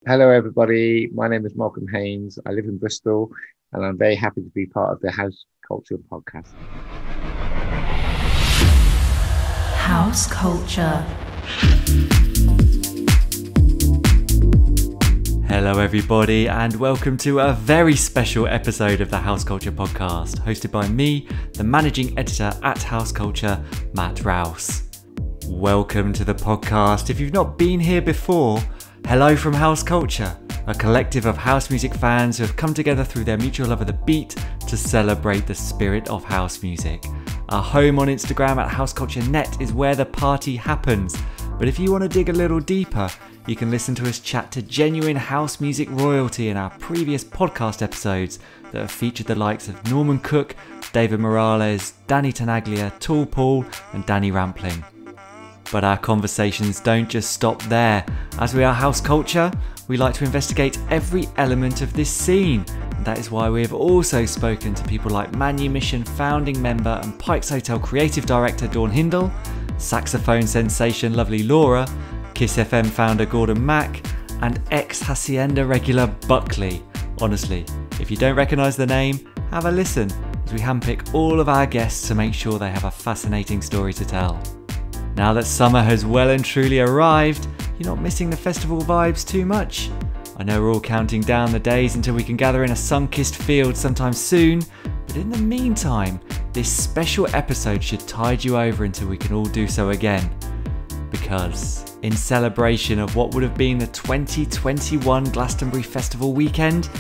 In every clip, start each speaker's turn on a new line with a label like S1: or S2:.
S1: Hello, everybody. My name is Malcolm Haynes. I live in Bristol, and I'm very happy to be part of the House Culture podcast.
S2: House Culture.
S3: Hello, everybody, and welcome to a very special episode of the House Culture podcast, hosted by me, the managing editor at House Culture, Matt Rouse. Welcome to the podcast. If you've not been here before, hello from House Culture, a collective of house music fans who have come together through their mutual love of the beat to celebrate the spirit of house music. Our home on Instagram at houseculture.net is where the party happens. But if you want to dig a little deeper, you can listen to us chat to genuine house music royalty in our previous podcast episodes that have featured the likes of Norman Cook, David Morales, Danny Tenaglia, Tall Paul and Danny Rampling. But our conversations don't just stop there. As we are House Culture, we like to investigate every element of this scene. And that is why we have also spoken to people like Manumission founding member and Pikes Hotel creative director Dawn Hindle, saxophone sensation Lovely Laura, Kiss FM founder Gordon Mack, and ex-Hacienda regular Buckley. Honestly, if you don't recognise the name, have a listen as we handpick all of our guests to make sure they have a fascinating story to tell. Now that summer has well and truly arrived, you're not missing the festival vibes too much. I know we're all counting down the days until we can gather in a sun-kissed field sometime soon, but in the meantime, this special episode should tide you over until we can all do so again. Because, in celebration of what would have been the 2021 Glastonbury Festival weekend,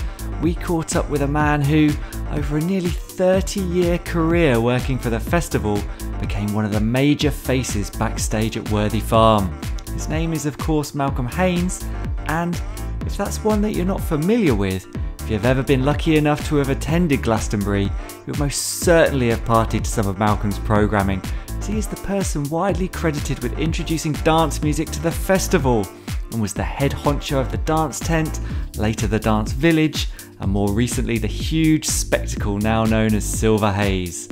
S3: we caught up with a man who, over a nearly 30-year career working for the festival, became one of the major faces backstage at Worthy Farm. His name is of course Malcolm Haynes, and if that's one that you're not familiar with, if you've ever been lucky enough to have attended Glastonbury, you'll most certainly have partied to some of Malcolm's programming, as he is the person widely credited with introducing dance music to the festival, and was the head honcho of the dance tent, later the dance village, and more recently the huge spectacle now known as Silver Haze.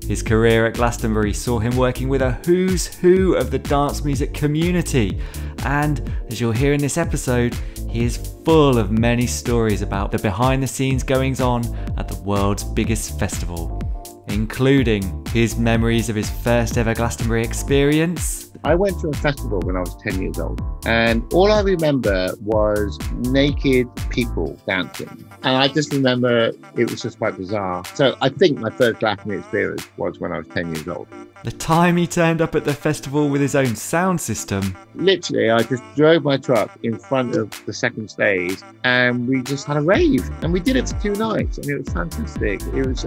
S3: His career at Glastonbury saw him working with a who's who of the dance music community, and as you'll hear in this episode, he is full of many stories about the behind the scenes goings on at the world's biggest festival, including his memories of his first ever Glastonbury experience.
S1: I went to a festival when I was 10 years old, and all I remember was naked people dancing. And I just remember it was just quite bizarre. So I think my first Glastonbury experience was when I was 10 years old.
S3: The time he turned up at the festival with his own sound system.
S1: Literally, I just drove my truck in front of the second stage and we just had a rave. And we did it for 2 nights and it was fantastic. It was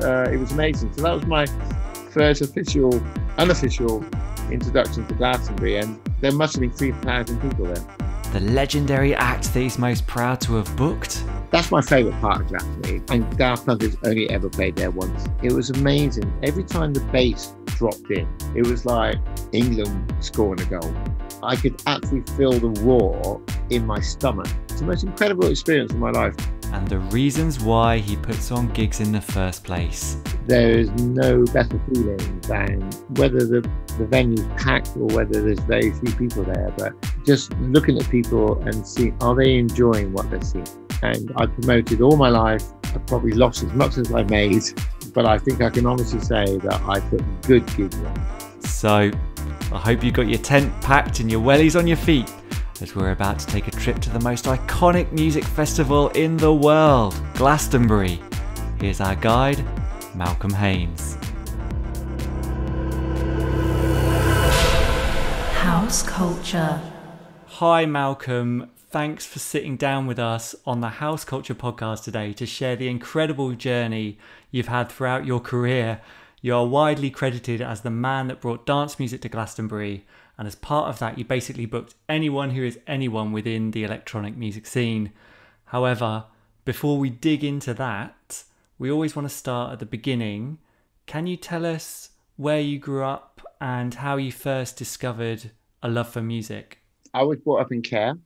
S1: amazing. So that was my first unofficial introduction to Glastonbury, and there must have been 3,000 people there.
S3: The legendary act that he's most proud to have booked.
S1: That's my favourite part of Glastonbury, and Garter has only ever played there once. It was amazing. Every time the bass dropped in, it was like England scoring a goal. I could actually feel the roar in my stomach. It's the most incredible experience of my life.
S3: And the reasons why he puts on gigs in the first place.
S1: There is no better feeling than whether the venue's packed or whether there's very few people there, but just looking at people and seeing, are they enjoying what they're seeing? And I promoted all my life. I probably lost as much as I made, but I think I can honestly say that I put good gigs on.
S3: So, I hope you got your tent packed and your wellies on your feet, as we're about to take a trip to the most iconic music festival in the world, Glastonbury. Here's our guide, Malcolm Haynes.
S2: House Culture.
S3: Hi Malcolm, thanks for sitting down with us on the House Culture podcast today to share the incredible journey you've had throughout your career. You are widely credited as the man that brought dance music to Glastonbury, and as part of that you basically booked anyone who is anyone within the electronic music scene. However, before we dig into that, we always want to start at the beginning. Can you tell us where you grew up and how you first discovered a love for music?
S1: I was brought up in care.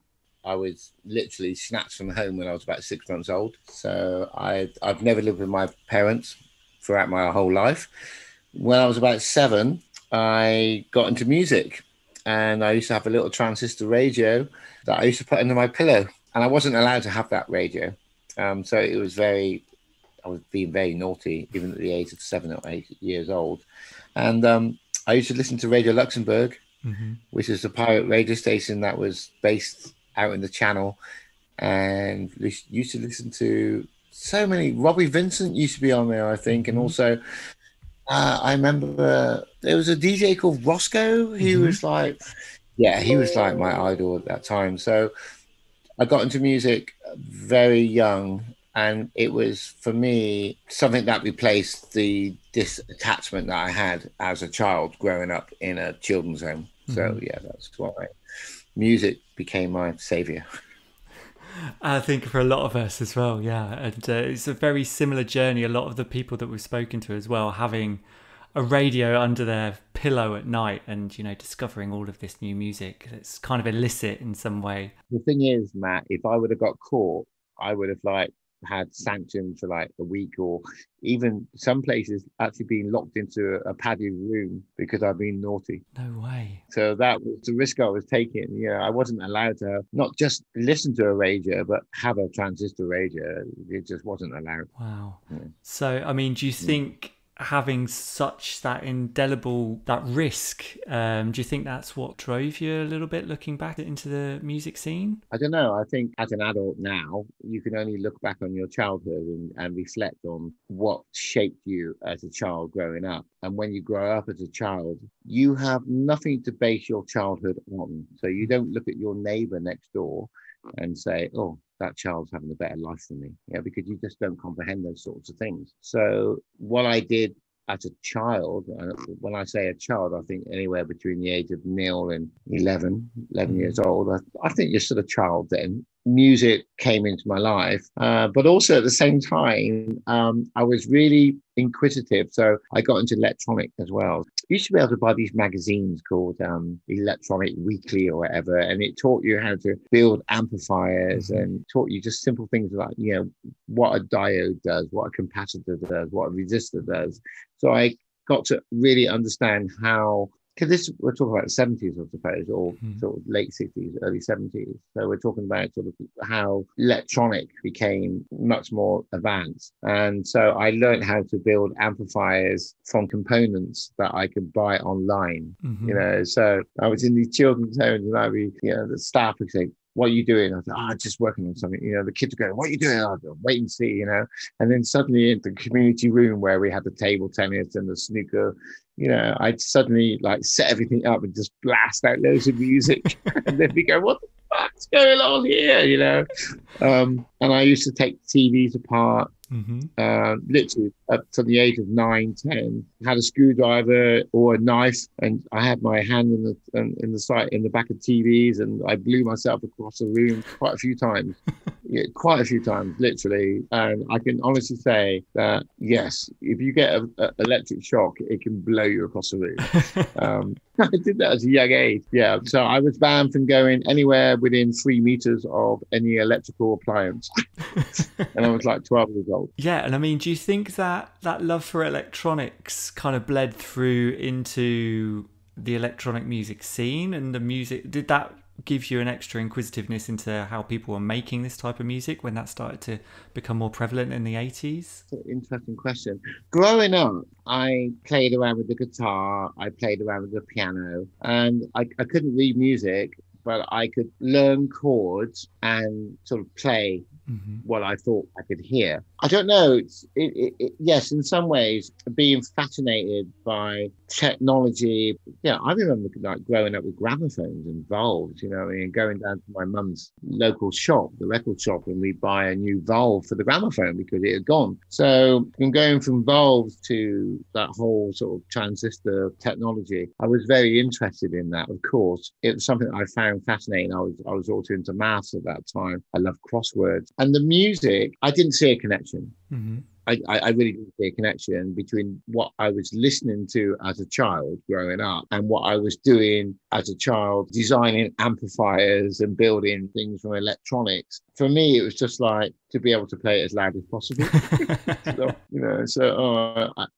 S1: I was literally snatched from home when I was about 6 months old. So I've never lived with my parents throughout my whole life. When I was about 7, I got into music, and I used to have a little transistor radio that I used to put under my pillow. and I wasn't allowed to have that radio. So it was I was being very naughty, even at the age of 7 or 8 years old. And I used to listen to Radio Luxembourg, which is a pirate radio station that was based out in the Channel. And we used to listen to so many. Robbie Vincent used to be on there, I think. And also, I remember there was a DJ called Roscoe. He was like, he was like my idol at that time. So I got into music very young. And it was, for me, something that replaced the disattachment that I had as a child growing up in a children's home. So, that's why music became my savior.
S3: I think for a lot of us as well, yeah. And it's a very similar journey. A lot of the people that we've spoken to as well, having a radio under their pillow at night and, you know, discovering all of this new music. It's kind of illicit in some way.
S1: The thing is, Matt, if I would have got caught, I would have had sanctions for like a week, or even some places actually being locked into a padded room because I've been naughty.
S3: No way.
S1: So that was the risk I was taking. You know, I wasn't allowed to not just listen to a radio, but have a transistor radio. It just wasn't allowed.
S3: Wow. Yeah. So, I mean, do you think having such that indelible, that risk, do you think that's what drove you a little bit looking back into the music scene?
S1: I don't know. I think as an adult now, you can only look back on your childhood and reflect on what shaped you as a child growing up. And when you grow up as a child, you have nothing to base your childhood on. So you don't look at your neighbor next door and say, oh, that child's having a better life than me, because you just don't comprehend those sorts of things. So what I did as a child, when I say a child, I think anywhere between the age of 0 and 11 years old, I think you're still a child then. Music came into my life, but also at the same time, I was really inquisitive. So I got into electronic as well. You used to be able to buy these magazines called Electronic Weekly or whatever, and it taught you how to build amplifiers and taught you just simple things like, what a diode does, what a capacitor does, what a resistor does. So I got to really understand how, because we're talking about the 70s, I suppose, or sort of late 60s, early 70s. So we're talking about sort of how electronic became much more advanced. And so I learned how to build amplifiers from components that I could buy online, So I was in these children's homes and I'd be, the staff would say, what are you doing? I thought, just working on something. The kids are going, what are you doing? I thought, wait and see, And then suddenly in the community room where we had the table tennis and the snooker, I'd suddenly set everything up and just blast out loads of music. And then we go, what the fuck's going on here? And I used to take TVs apart. Literally up to the age of 9, 10, had a screwdriver or a knife, and I had my hand in the back of TVs, and I blew myself across the room quite a few times. Quite a few times, literally. And I can honestly say that yes, if you get an electric shock, it can blow you across the room. I did that at a young age. Yeah, so I was banned from going anywhere within 3 meters of any electrical appliance, and I was like 12 years old.
S3: Yeah, and I mean, do you think that love for electronics kind of bled through into the electronic music scene and the music? Did that give you an extra inquisitiveness into how people were making this type of music when that started to become more prevalent in the 80s?
S1: Interesting question. Growing up, I played around with the guitar, I played around with the piano, and I couldn't read music, but I could learn chords and sort of play what I thought I could hear. I don't know. Yes, in some ways, being fascinated by technology. Yeah, I remember growing up with gramophones and valves, and going down to my mum's local shop, the record shop, and we'd buy a new valve for the gramophone because it had gone. So from going from valves to that whole sort of transistor technology, I was very interested in that. Of course, it was something I found fascinating. I was also into maths at that time. I loved crosswords. And the music, I didn't see a connection. I really didn't see a connection between what I was listening to as a child growing up and what I was doing as a child, designing amplifiers and building things from electronics. For me, it was just like to be able to play it as loud as possible.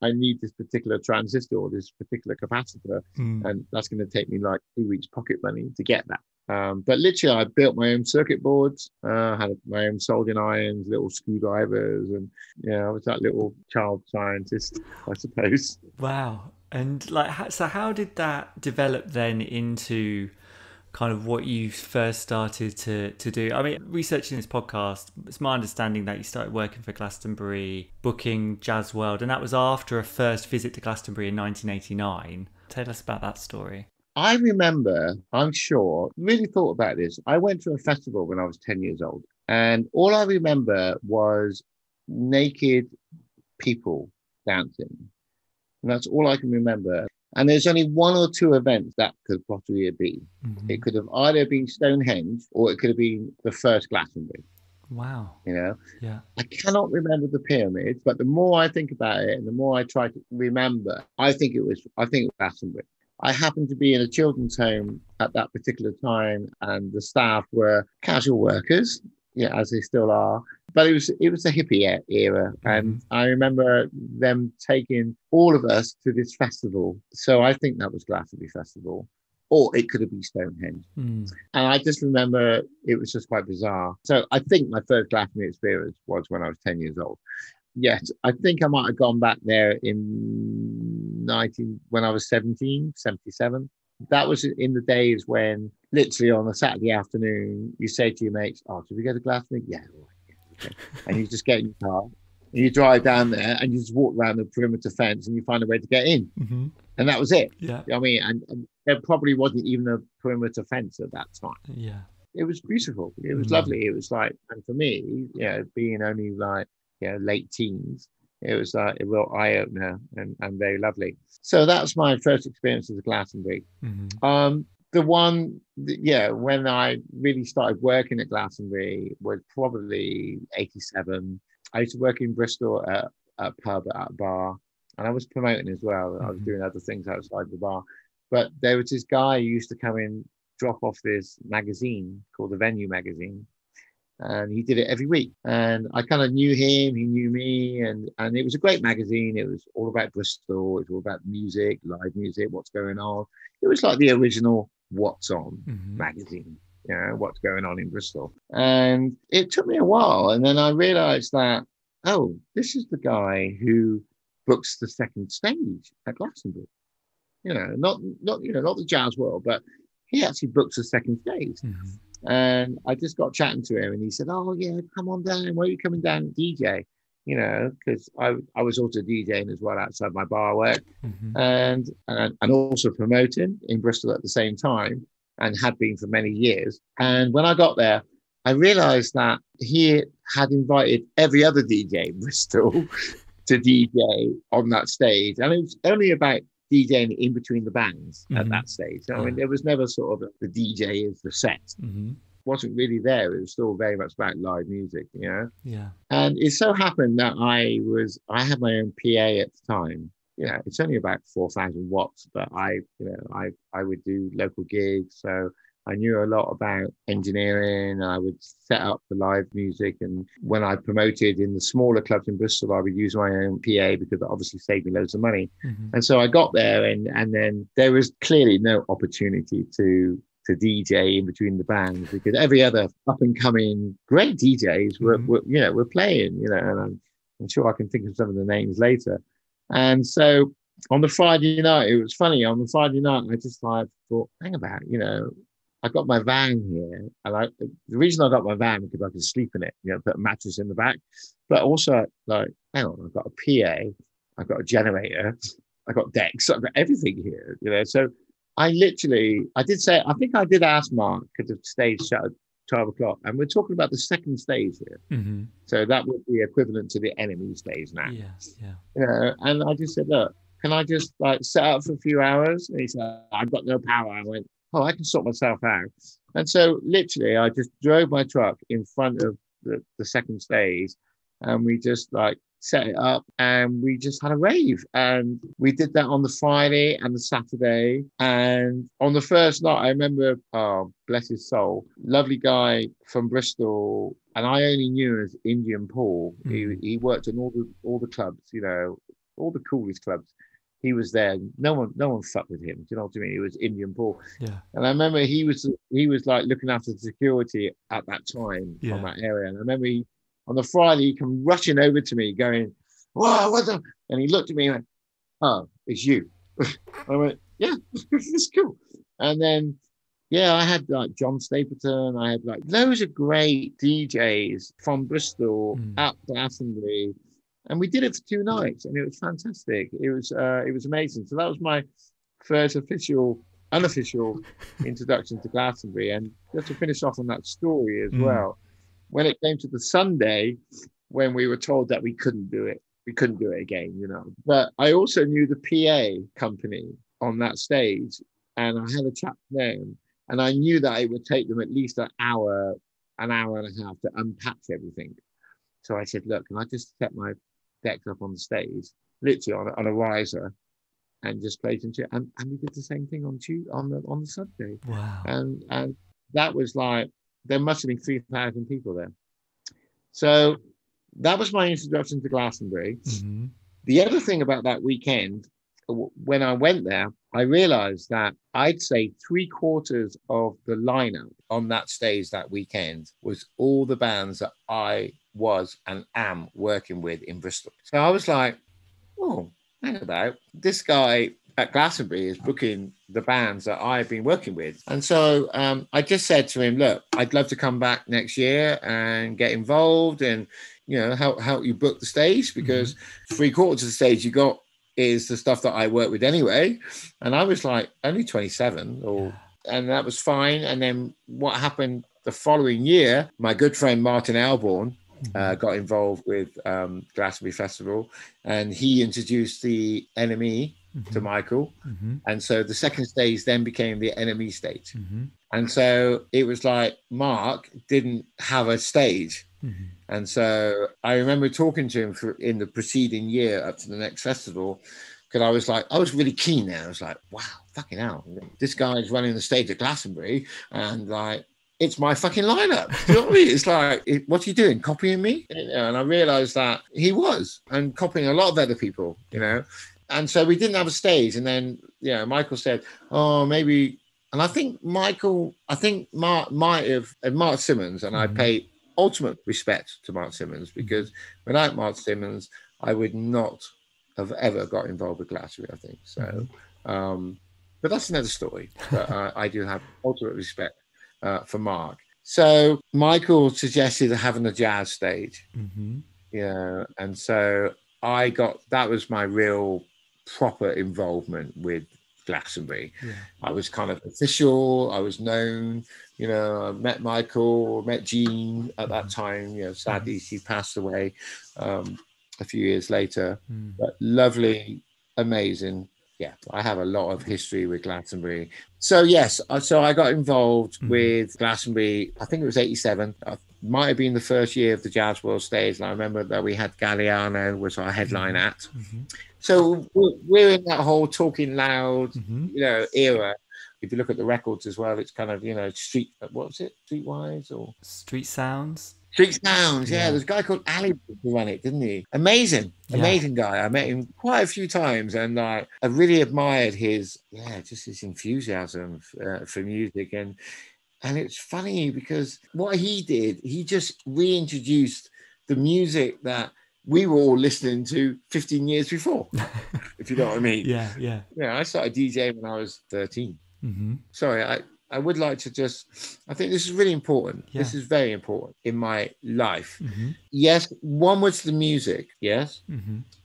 S1: I need this particular transistor or this particular capacitor, and that's going to take me like 2 weeks pocket money to get that. But literally, I built my own circuit boards, had my own soldering irons, little screwdrivers, and I was that little child scientist, I suppose.
S3: Wow. And like, so how did that develop then into kind of what you first started to do? I mean, researching this podcast, it's my understanding that you started working for Glastonbury, booking Jazz World, and that was after a first visit to Glastonbury in 1989. Tell us about that story.
S1: I remember, I'm sure, really thought about this. I went to a festival when I was 10 years old, and all I remember was naked people dancing. And that's all I can remember. And there's only one or two events that could possibly be. Mm-hmm. It could have either been Stonehenge or it could have been the first Glastonbury.
S3: Wow.
S1: Yeah. I cannot remember the pyramids, but the more I think about it and the more I try to remember, I think it was Glastonbury. I happened to be in a children's home at that particular time, and the staff were casual workers, as they still are. But it was a hippie era, and I remember them taking all of us to this festival. So I think that was Glastonbury Festival, or it could have been Stonehenge. And I just remember it was just quite bizarre. So I think my first Glastonbury experience was when I was 10 years old. Yes, I think I might have gone back there when I was 77. That was in the days when literally on a Saturday afternoon, you say to your mates, should we go to Glastonbury? Yeah. Okay. And you just get in your car and you drive down there and you just walk around the perimeter fence and you find a way to get in. Mm-hmm. And that was it.
S3: Yeah.
S1: I mean, and there probably wasn't even a perimeter fence at that time.
S3: Yeah.
S1: It was beautiful. It was lovely. It was like, and for me, being only like, late teens, it was like a real eye-opener and very lovely. So that's my first experience as a Glastonbury. Mm-hmm. The one, when I really started working at Glastonbury was probably 87. I used to work in Bristol at a pub, at a bar, and I was promoting as well. Mm-hmm. I was doing other things outside the bar. But there was this guy who used to come in, drop off this magazine called the Venue magazine. And he did it every week. And I kind of knew him, he knew me, and it was a great magazine. It was all about Bristol, it was all about music, live music, what's going on. It was like the original What's On magazine, what's going on in Bristol. And it took me a while. And then I realized that, this is the guy who books the second stage at Glastonbury. Not the Jazz World, but he actually books the second stage. Mm-hmm. And I just got chatting to him and he said, come on down. Why are you coming down and DJ? Because I was also DJing as well outside my bar work, and also promoting in Bristol at the same time, and had been for many years. And when I got there, I realized that he had invited every other DJ in Bristol to DJ on that stage. And it was only about DJing in between the bands at that stage. I mean, there was never sort of the DJ is the set. Wasn't really there. It was still very much about live music, Yeah. And it so happened that I had my own PA at the time. It's only about 4,000 watts, but I would do local gigs, so I knew a lot about engineering. I would set up the live music. And when I promoted in the smaller clubs in Bristol, I would use my own PA because it obviously saved me loads of money. And so I got there and then there was clearly no opportunity to DJ in between the bands because every other up and coming great DJs were playing, and I'm sure I can think of some of the names later. And so on the Friday night, it was funny. On the Friday night, I just thought, hang about, I got my van here, and the reason I got my van because I could sleep in it, put a mattress in the back, but also like, hang on, I've got a PA, I've got a generator, I've got decks, I've got everything here, So I think I did ask Mark because the stage shut at 12 o'clock, and we're talking about the second stage here. So that would be equivalent to the enemy stage now. And I just said, look, can I just set up for a few hours? And he said, I've got no power. I went, I can sort myself out. And so literally I just drove my truck in front of the second stage, and we just set it up and we just had a rave. And we did that on the Friday and the Saturday. And on the first night, I remember, bless his soul, lovely guy from Bristol, and I only knew him as Indian Paul. He worked in all the clubs, all the coolest clubs. he was there. No one fucked with him. Do you know what I mean? He was Indian Paul.
S3: Yeah.
S1: And I remember he was like looking after the security at that time on that area. And I remember on the Friday, he come rushing over to me going, "Wow, what the?" And he looked at me and went, "Oh, it's you." I went, "Yeah, it's cool." And then, yeah, I had like John Stapleton. I had like loads of great DJs from Bristol at Glastonbury. And we did it for 2 nights, and it was fantastic. It was amazing. So that was my first unofficial introduction to Glastonbury. And just to finish off on that story as well, when it came to the Sunday, when we were told that we couldn't do it again, you know. But I also knew the PA company on that stage, and I had a chat with them, and I knew that it would take them at least an hour and a half to unpack everything. So I said, "Look, can I just set my decks up on the stage, literally on a riser, and just play some shit?" And we did the same thing on the Sunday.
S3: Wow.
S1: And that was like, there must have been 3,000 people there. So that was my introduction to Glastonbury. The other thing about that weekend, when I went there, I realized that I'd say 3/4 of the lineup on that stage that weekend was all the bands that I was and am working with in Bristol. So I was like, "Oh, hang about. This guy at Glastonbury is booking the bands that I've been working with." And so I just said to him, "Look, I'd love to come back next year and get involved and, you know, help you book the stage, because 3/4 of the stage you got is the stuff that I work with anyway." And I was like, only 27, and that was fine. And then what happened the following year, my good friend Martin Alborn got involved with Glastonbury Festival, and he introduced the NME to Michael. And so the second stage then became the NME stage. And so it was like Mark didn't have a stage. And so I remember talking to him in the preceding year up to the next festival, because I was really keen there. I was like, wow, fucking hell, this guy's running the stage at Glastonbury, and like, it's my fucking lineup. Do you know what I mean? It's like, what's he doing? Copying me? And I realized that he was, and copying a lot of other people, you know. And so we didn't have a stage. And then, you know, Michael said, "Oh, maybe," and I think Mark might have, and Mark Simmons, and I pay ultimate respect to Mark Simmons, because without Mark Simmons, I would not have ever got involved with Glastonbury, I think. So, but that's another story. But I do have ultimate respect for Mark. So Michael suggested having a jazz stage, and so that was my real proper involvement with Glastonbury. I was kind of official. I was known. You know, I met Michael, met Jean at that time. You know, sadly she passed away a few years later. But lovely, amazing. Yeah, I have a lot of history with Glastonbury. So yes, so I got involved with Glastonbury. I think it was 87. It might have been the first year of the Jazz World Stage. And I remember that we had Galliano was our headline act. So we're in that whole Talking Loud, you know, era. If you look at the records as well, it's kind of, you know, Streetwise or
S3: Street Sounds.
S1: Street Sounds, yeah. There's a guy called Ali who ran it, didn't he? Amazing guy. I met him quite a few times, and I really admired his enthusiasm for music. And it's funny because what he did, he just reintroduced the music that we were all listening to 15 years before, if you know what I mean.
S3: Yeah.
S1: I started DJing when I was 13. Sorry, I would like to I think this is really important. This is very important in my life. Yes, one was the music, yes.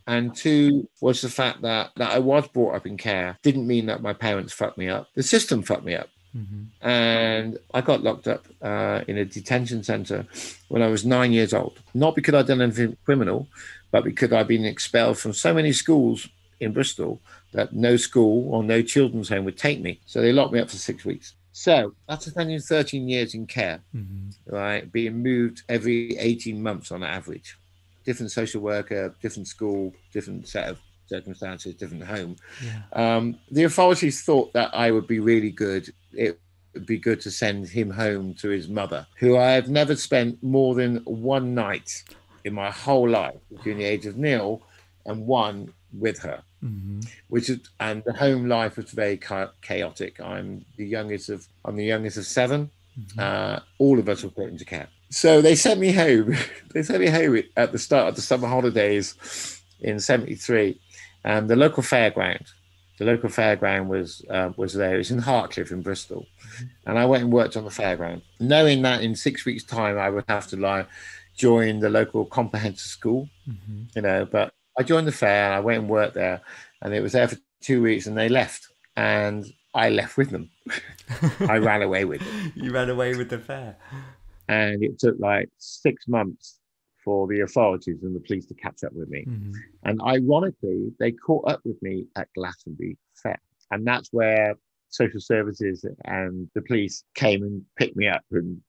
S1: And two was the fact that I was brought up in care. Didn't mean that my parents fucked me up. The system fucked me up. And I got locked up in a detention centre when I was 9 years old. Not because I'd done anything criminal, but because I'd been expelled from so many schools in Bristol that no school or no children's home would take me. So they locked me up for 6 weeks. So after spending 13 years in care, right, being moved every 18 months on average, different social worker, different school, different set of circumstances, different home. The authorities thought that I would be really good. It would be good to send him home to his mother, who I have never spent more than one night in my whole life between the age of 0 and one with her, which is, and the home life was very chaotic. I'm the youngest of 7. All of us were put into care. So they sent me home. They sent me home at the start of the summer holidays in '73. The local fairground. The local fairground was there. It was in Hartcliffe in Bristol. And I went and worked on the fairground, knowing that in 6 weeks' time I would have to join the local comprehensive school, but I joined the fair and I went and worked there, and it was there for 2 weeks, and they left, and I left with them. I ran away with them.
S3: You ran away with the fair.
S1: And it took 6 months for the authorities and the police to catch up with me. And ironically, they caught up with me at Glastonbury Fair. And that's where social services and the police came and picked me up and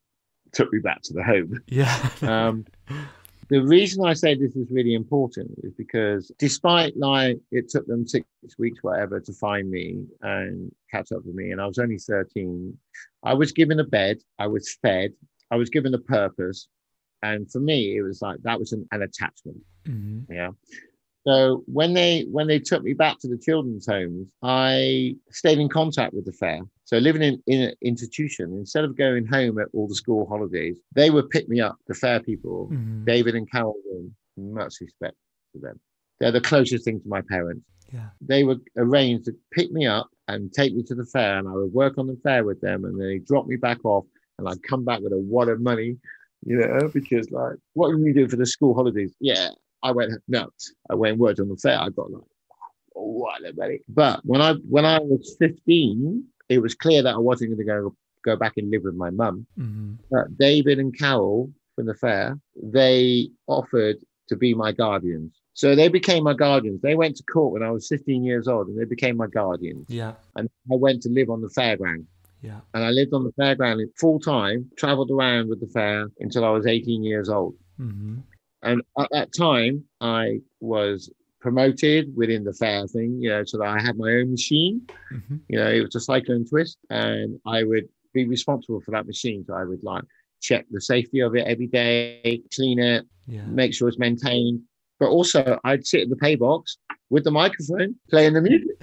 S1: took me back to the home.
S3: Yeah.
S1: The reason I say this is really important is because despite it took them 6 weeks, whatever, to find me and catch up with me, and I was only 13, I was given a bed, I was fed, I was given a purpose. And for me, it was that was an attachment. Yeah. So when they took me back to the children's homes, I stayed in contact with the fair. So living in an institution, instead of going home at all the school holidays, they would pick me up, the fair people, David and Carol, much respect to them. They're the closest thing to my parents.
S3: Yeah.
S1: They would arrange to pick me up and take me to the fair, and I would work on the fair with them, and they drop me back off, and I'd come back with a wad of money, because what can you do for the school holidays? Yeah. I went and worked on the fair. I got what a money. But when I was 15, it was clear that I wasn't going to go back and live with my mum. But David and Carol from the fair, they offered to be my guardians. So they became my guardians. They went to court when I was 15 years old, and they became my guardians.
S3: Yeah.
S1: And I went to live on the fairground.
S3: Yeah.
S1: And I lived on the fairground full time, traveled around with the fair until I was 18 years old. And at that time, I was promoted within the fair thing, so that I had my own machine. It was a cyclone twist, and I would be responsible for that machine. So I would check the safety of it every day, clean it, make sure it's maintained. But also, I'd sit in the pay box with the microphone playing the music.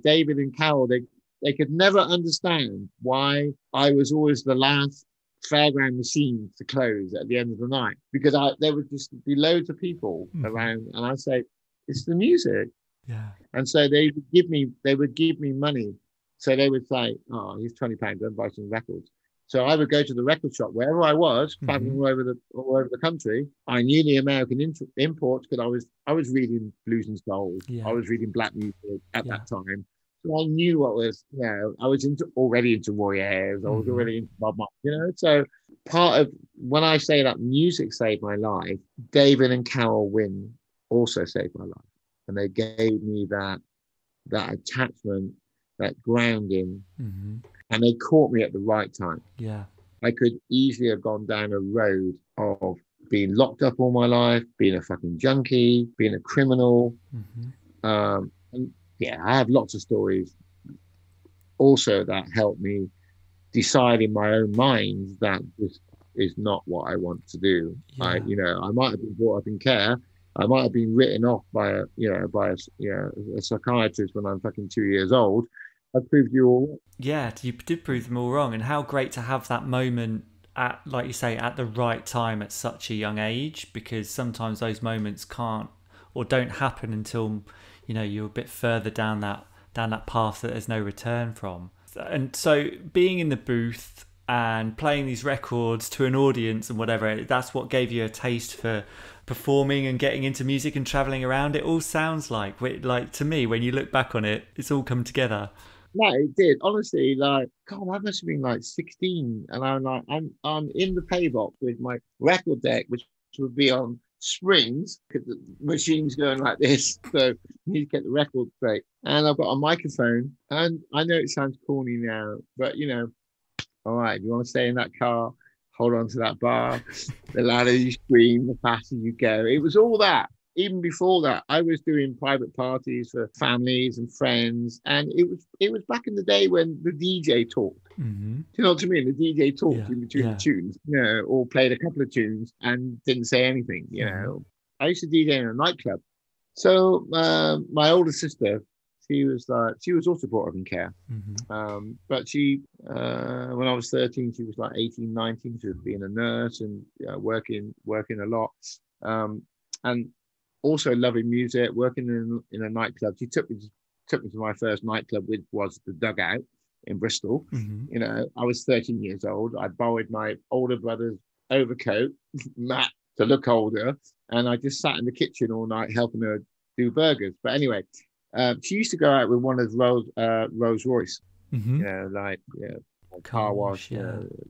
S1: David and Carol, they could never understand why I was always the last fairground machine to close at the end of the night, because there would just be loads of people around, and I say, it's the music.
S3: Yeah.
S1: And so they would give me money. So they would say, oh, here's £20, go and buy some records. So I would go to the record shop wherever I was, traveling all over the country. I knew the American imports because I was reading blues and soul. I was reading black music at that time. So I knew what was, I was already into Roy Ayers. I was already into Bob Marley, So part of, when I say that music saved my life, David and Carol Wynne also saved my life. And they gave me that attachment, that grounding, and they caught me at the right time.
S3: Yeah.
S1: I could easily have gone down a road of being locked up all my life, being a fucking junkie, being a criminal. And I have lots of stories also that helped me decide in my own mind that this is not what I want to do. Yeah. I might have been brought up in care. I might have been written off by a psychiatrist when I'm fucking 2 years old. I proved you all wrong.
S3: Yeah, you did prove them all wrong. And how great to have that moment at, like you say, at the right time at such a young age, because sometimes those moments can't or don't happen until you're a bit further down that path that there's no return from. And so being in the booth and playing these records to an audience and whatever, that's what gave you a taste for performing and getting into music and traveling around. It all sounds like to me, when you look back on it, it's all come together.
S1: No, it did. Honestly, God, I must have been 16, and I'm in the pay box with my record deck, which would be on springs because the machine's going like this, so you need to get the record straight. And I've got a microphone, and I know it sounds corny now, but all right, if you want to stay in that car, hold on to that bar. The louder you scream, the faster you go. It was all that. Even before that, I was doing private parties for families and friends, and it was back in the day when the DJ talked. Do you know what I mean? The DJ talked in between the tunes, or played a couple of tunes and didn't say anything. I used to DJ in a nightclub. So my older sister, she was all supportive and care. But she, when I was 13, she was like 18, 19. She was being a nurse and working a lot, and also loving music, working in a nightclub. She took me to my first nightclub, which was the Dugout in Bristol. You know, I was 13 years old. I borrowed my older brother's overcoat, Matt, to look older, and I just sat in the kitchen all night helping her do burgers. But anyway, she used to go out with one of Rolls Royce, you know, like car wash,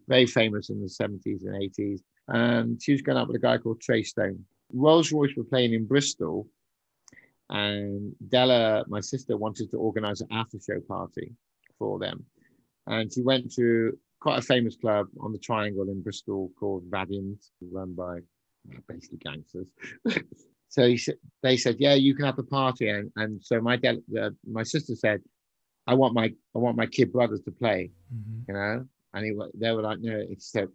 S1: very famous in the 70s and 80s. And she was going out with a guy called Trey Stone. Rolls Royce were playing in Bristol, and Della, my sister, wanted to organize an after show party for them. And she went to quite a famous club on the Triangle in Bristol called Vadian's, run by basically gangsters. So they said, yeah, you can have the party. And so my sister said, I want my kid brothers to play, you know? And they were like, no, except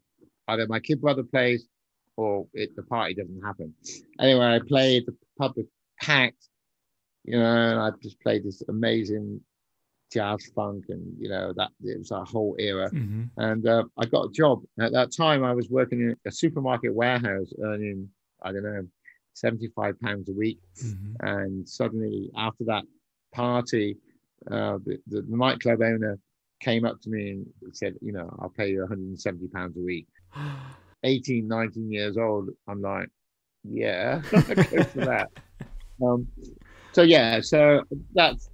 S1: either my kid brother plays or the party doesn't happen. Anyway, I played, the pub was packed, you know, and I just played this amazing jazz funk, and you know that it was a whole era. And I got a job at that time. I was working in a supermarket warehouse, earning, I don't know, £75 a week. And suddenly after that party, the nightclub owner came up to me and said, you know, I'll pay you £170 a week. 18, 19 years old, I'm like, yeah, I'll go for that. So that's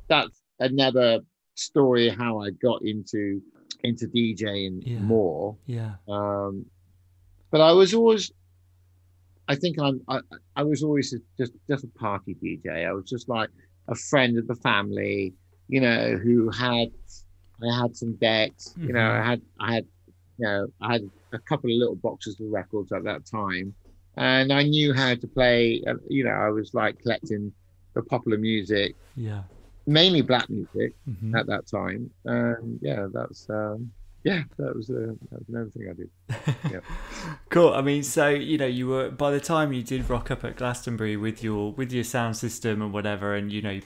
S1: another story how I got into DJing more. But I was always, I think I was always just a party DJ. I was just like a friend of the family, you know, I had some decks, you know, I had a couple of little boxes of records at that time, and I knew how to play. You know, I was like collecting the popular music, mainly black music at that time. And that was another thing I did.
S3: Cool. I mean, so you know, you were, by the time you did rock up at Glastonbury with your sound system and whatever, and you know,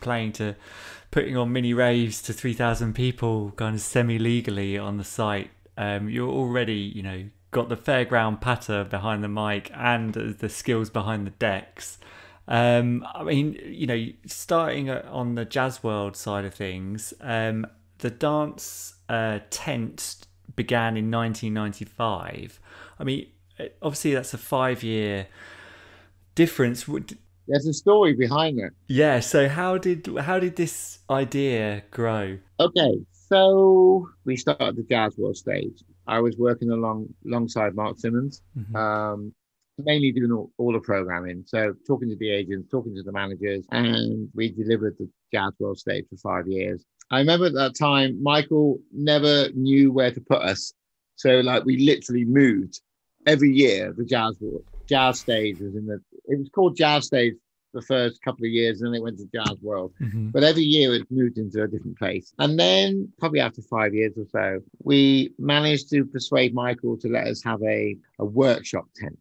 S3: putting on mini raves to 3,000 people, kind of semi-legally on the site. You're already, you know, got the fairground patter behind the mic and the skills behind the decks. I mean, you know, starting on the jazz world side of things, the dance tent began in 1995. I mean, obviously that's a 5-year difference.
S1: There's a story behind it.
S3: Yeah. So how did this idea grow?
S1: Okay, so we started the Jazz World stage. I was working alongside Mark Simmons, mainly doing all the programming. So talking to the agents, talking to the managers, and we delivered the Jazz World stage for 5 years. I remember at that time, Michael never knew where to put us. So like we literally moved every year. The Jazz stage was it was called Jazz Stage the first couple of years, and then it went to Jazz World. But every year it moved into a different place. And then probably after 5 years or so, we managed to persuade Michael to let us have a workshop tent.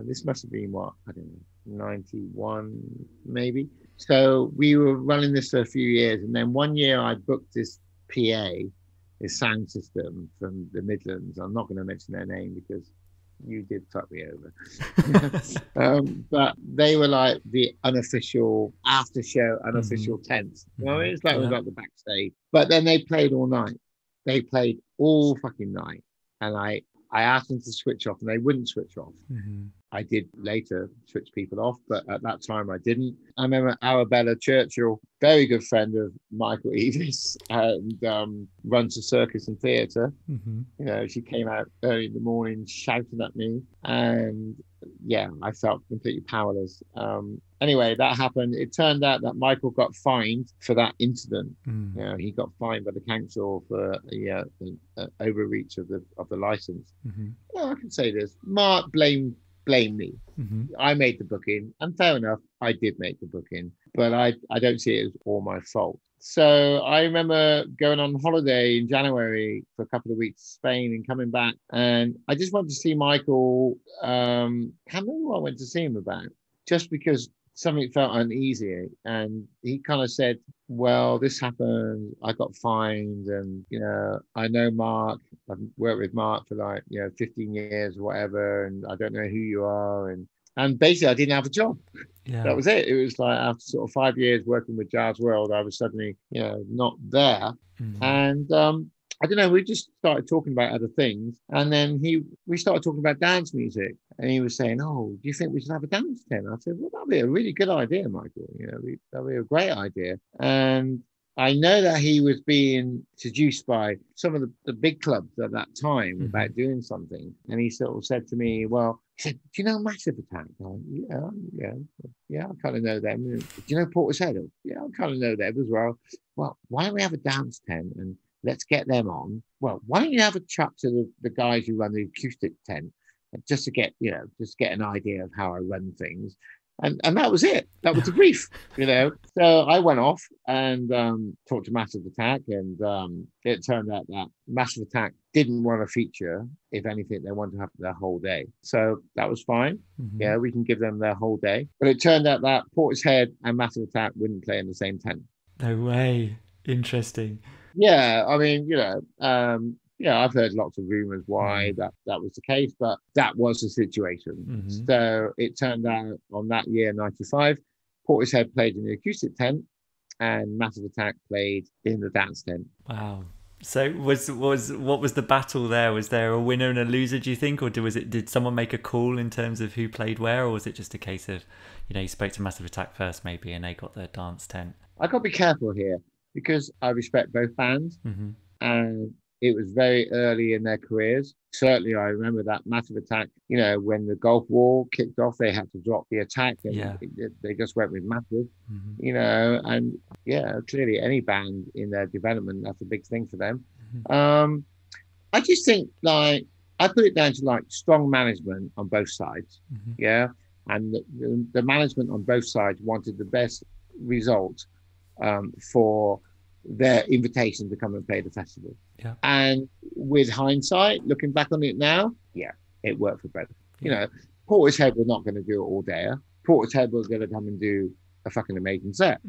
S1: This must have been what, I don't know, 91 maybe. So we were running this for a few years, and then one year I booked this PA, this sound system from the Midlands. I'm not going to mention their name because you did fuck me over. But they were like the unofficial after show, unofficial tent. You know, it's like it was like the backstage. But then they played all night. They played all fucking night, and I asked them to switch off, and they wouldn't switch off. I did later switch people off, but at that time I didn't. I remember Arabella Churchill, very good friend of Michael Eavis, and runs a circus and theatre. You know, she came out early in the morning shouting at me, and yeah, I felt completely powerless. Anyway, that happened. It turned out that Michael got fined for that incident. You know, he got fined by the council for overreach of the license. Well, I can say this: Mark blamed me. I made the booking, and fair enough, I did make the booking, but I don't see it as all my fault. So I remember going on holiday in January for a couple of weeks to Spain and coming back, and I just went to see Michael. Can't remember what I went to see him about. just because something felt uneasy. And he kind of said, well, this happened, I got fined, and I know Mark, I've worked with Mark for like 15 years or whatever, and I don't know who you are. And basically I didn't have a job.
S3: Yeah.
S1: That was it. It was like after sort of 5 years working with Jazz World, I was suddenly not there. And I don't know, we just started talking about other things, and then we started talking about dance music, and he was saying, oh, do you think we should have a dance tent? I said, well, that'd be a really good idea, Michael. That'd be a great idea. And I know that he was being seduced by some of the big clubs at that time about doing something. And he sort of said to me, well, he said, do you know Massive Attack? Yeah, I kind of know them. Do you know Portishead? Yeah, I kind of know them as well. Well, why don't we have a dance tent and let's get them on? Well, why don't you have a chat to the guys who run the acoustic tent, just to get an idea of how I run things. And that was it. That was the brief, So I went off and talked to Massive Attack, and it turned out that Massive Attack didn't want to feature. If anything, they wanted to have their whole day. So that was fine. Yeah, we can give them their whole day. But it turned out that Portishead and Massive Attack wouldn't play in the same tent.
S3: No way. Interesting.
S1: Yeah, I mean, I've heard lots of rumors why that was the case, but that was the situation. So it turned out on that year, 95, Portishead played in the acoustic tent and Massive Attack played in the dance tent.
S3: Wow. So what was the battle there? Was there a winner and a loser, do you think? Or did someone make a call in terms of who played where? Or was it just a case of, you spoke to Massive Attack first maybe and they got the dance tent?
S1: I got to be careful here because I respect both bands. And it was very early in their careers. Certainly, I remember that Massive Attack, when the Gulf War kicked off, they had to drop the attack and they just went with Massive, and clearly any band in their development, that's a big thing for them. I just think I put it down to strong management on both sides. And the management on both sides wanted the best result for their invitation to come and play the festival. And with hindsight, looking back on it now, it worked for both. Portishead were not going to do it all day. Portishead was going to come and do a fucking amazing set.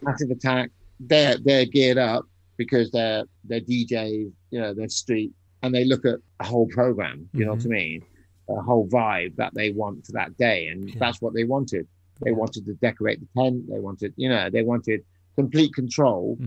S1: Massive Attack, they're geared up because they're DJs, they're street, and they look at a whole program. You know what I mean? A whole vibe that they want for that day, and that's what they wanted. They wanted to decorate the tent. They wanted complete control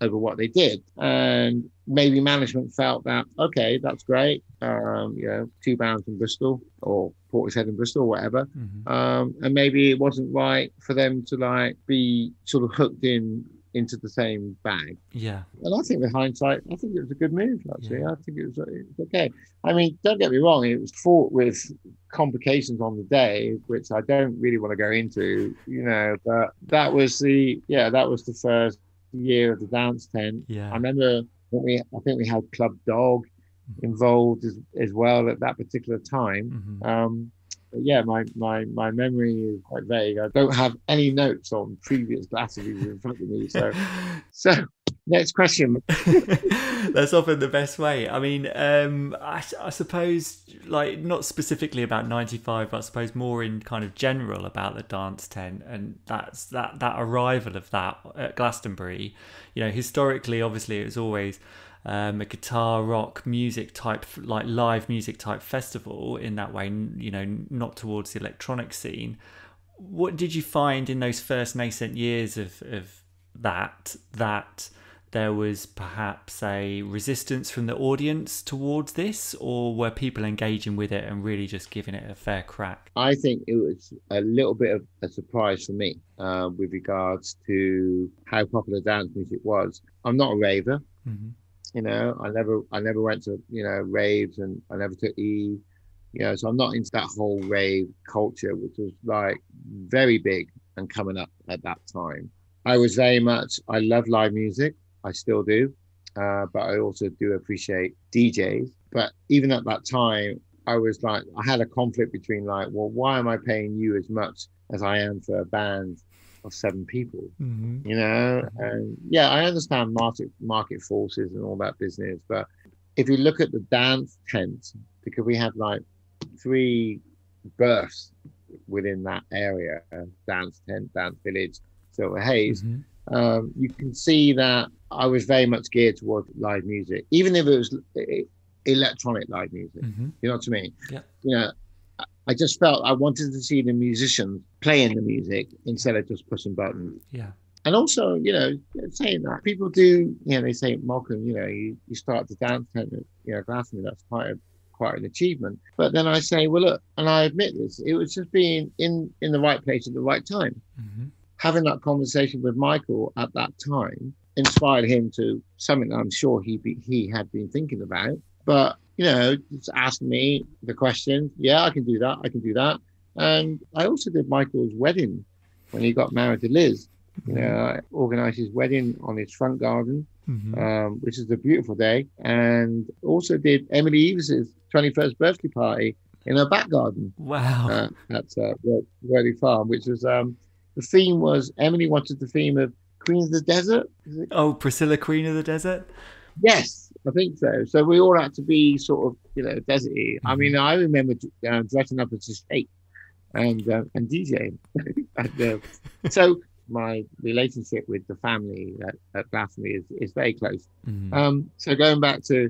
S1: over what they did. And maybe management felt that, okay, that's great. Two bands in Bristol or Portishead in Bristol or whatever. And maybe it wasn't right for them to be sort of hooked into the same bag. And I think with hindsight, I think it was a good move, actually. I think it was okay. I mean, don't get me wrong, it was fraught with complications on the day, which I don't really want to go into, but that was the first year of the dance tent. I remember I think we had Club Dog involved as well at that particular time. But yeah, my memory is quite vague. I don't have any notes on previous Glastonbury in front of me. So next question.
S3: That's often the best way. I mean, I suppose, not specifically about 95, but I suppose more in kind of general about the dance tent, and that's that arrival of that at Glastonbury. Historically, obviously, it was always a guitar rock music type, live music type festival in that way, not towards the electronic scene. What did you find in those first nascent years of that there was perhaps a resistance from the audience towards this, or were people engaging with it and really just giving it a fair crack?
S1: I think it was a little bit of a surprise for me with regards to how popular dance music was. I'm not a raver. I never went to, raves, and I never took E, so I'm not into that whole rave culture, which was very big and coming up at that time. I was very much, I love live music. I still do. But I also do appreciate DJs. But even at that time, I was I had a conflict between well, why am I paying you as much as I am for a band of 7 people? And I understand market forces and all that business, but if you look at the dance tent, because we had 3 berths within that area, dance tent, dance village, Silver Hayes, you can see that I was very much geared towards live music, even if it was electronic live music. You know what I mean?
S3: Yeah.
S1: You know, I just felt I wanted to see the musicians playing the music instead of just pushing buttons.
S3: Yeah.
S1: And also, you know, saying that people do, you know, they say, Malcolm, you know, you start to dance tent at, you know, Glastonbury, that's quite an achievement. But then I say, well, look, and I admit this, it was just being in the right place at the right time. Having that conversation with Michael at that time inspired him to something that I'm sure he had been thinking about. But, you know, just asking me the question, yeah, I can do that. I can do that. And I also did Michael's wedding when he got married to Liz. You know, I organised his wedding on his front garden, which is a beautiful day. And also did Emily Eaves's 21st birthday party in her back garden.
S3: Wow.
S1: At Worthy Farm, which was, the theme was, Emily wanted the theme of Queen of the Desert.
S3: Oh, Priscilla, Queen of the Desert?
S1: Yes, I think so. So we all had to be sort of, you know, deserty. I mean, I remember dressing up as a snake and DJing. So my relationship with the family at Glastonbury is very close. So going back to,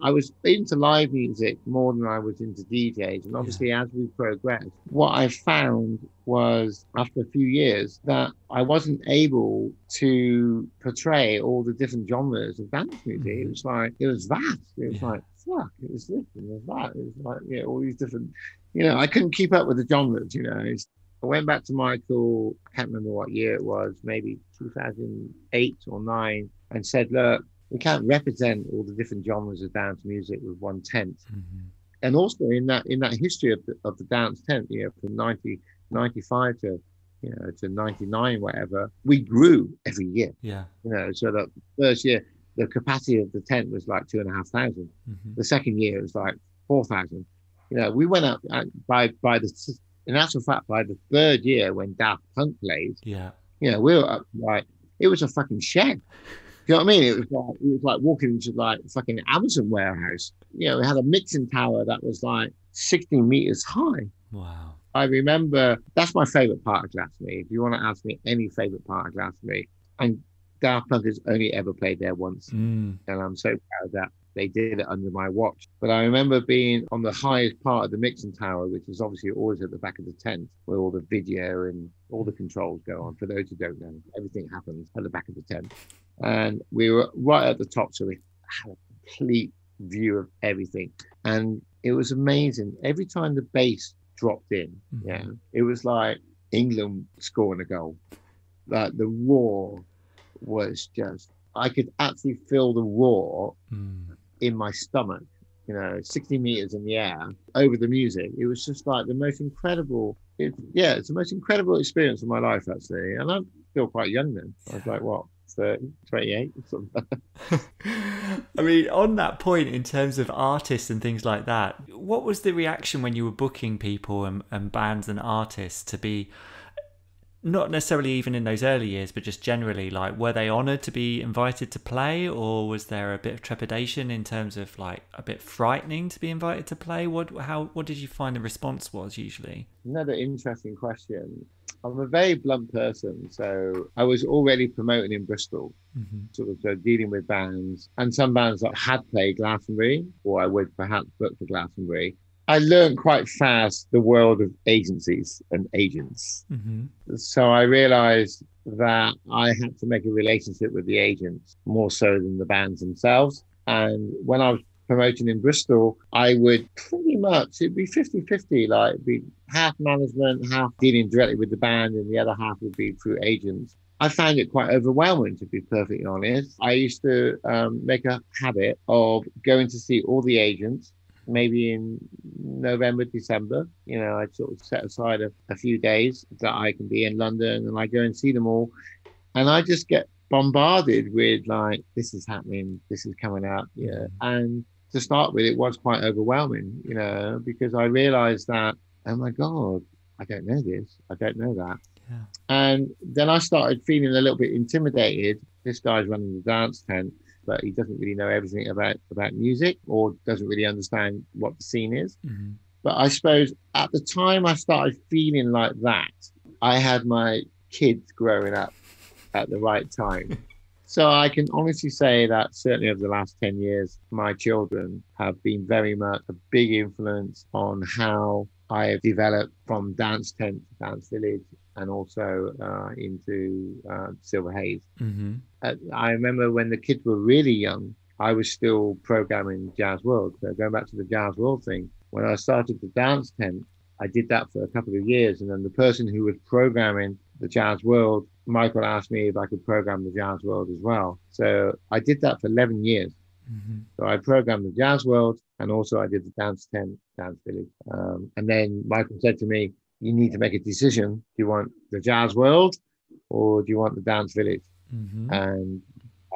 S1: I was into live music more than I was into DJs. And obviously as we progressed, what I found was after a few years that I wasn't able to portray all the different genres of dance music. It was like, it was vast. It was like, fuck, it was this and it was that. It was like, yeah, all these different, you know, I couldn't keep up with the genres, you know. I went back to Michael, I can't remember what year it was, maybe 2008 or 9, and said, look, we can't represent all the different genres of dance music with one tent. And also in that history of the dance tent, you know, from 1995 to, you know, to 99, whatever, we grew every year. Yeah. You know, so that first year, the capacity of the tent was like 2,500. The second year it was like 4,000. You know, we went up in actual fact, by the third year when Daft Punk played, you know, we were up like, it was a fucking shed. You know what I mean? It was like walking into like fucking Amazon warehouse. You know, we had a mixing tower that was like 16 meters high. Wow. I remember, that's my favorite part of Glastonbury. If you want to ask me any favorite part of Glastonbury, and Daft Punk has only ever played there once. And I'm so proud that they did it under my watch. But I remember being on the highest part of the mixing tower, which is obviously always at the back of the tent, where all the video and all the controls go on. For those who don't know, everything happens at the back of the tent. And we were right at the top, so we had a complete view of everything. And it was amazing. Every time the bass dropped in, it was like England scoring a goal. Like the roar was just, I could actually feel the roar in my stomach, you know, 60 meters in the air over the music. It was just like the most incredible, it's the most incredible experience of my life, actually. And I feel quite young then. I was like, what, 30, 28?
S3: I mean, on that point, in terms of artists and things like that, what was the reaction when you were booking people and bands and artists to be, not necessarily even in those early years, but just generally, like, were they honoured to be invited to play, or was there a bit of trepidation in terms of like a bit frightening to be invited to play? What did you find the response was usually?
S1: Another interesting question. I'm a very blunt person, so I was already promoting in Bristol, sort of dealing with bands, and some bands that had played Glastonbury, or I would perhaps book for Glastonbury. I learned quite fast the world of agencies and agents. So I realized that I had to make a relationship with the agents more so than the bands themselves. And when I was promoting in Bristol, I would pretty much, it'd be 50-50, like it'd be half management, half dealing directly with the band, and the other half would be through agents. I found it quite overwhelming, to be perfectly honest. I used to make a habit of going to see all the agents, maybe in November, December. You know, I'd sort of set aside a few days that I can be in London, and I go and see them all. And I just get bombarded with like, this is happening, this is coming up. Yeah. And to start with, it was quite overwhelming, you know, because I realized that, oh my God, I don't know this, I don't know that. Yeah. And then I started feeling a little bit intimidated. This guy's running the dance tent, but he doesn't really know everything about music, or doesn't really understand what the scene is. But I suppose at the time I started feeling like that, I had my kids growing up at the right time. So I can honestly say that certainly over the last 10 years, my children have been very much a big influence on how I have developed from dance tent to dance village and also into Silver Haze.
S3: Mm-hmm.
S1: I remember when the kids were really young, I was still programming Jazz World. So going back to the Jazz World thing, when I started the dance tent, I did that for a couple of years. And then the person who was programming the Jazz World, Michael, asked me if I could program the Jazz World as well. So I did that for 11 years.
S3: Mm-hmm.
S1: So I programmed the Jazz World and also I did the Dance Tent, Dance Village. And then Michael said to me, you need to make a decision. Do you want the Jazz World or do you want the Dance Village?
S3: Mm-hmm.
S1: And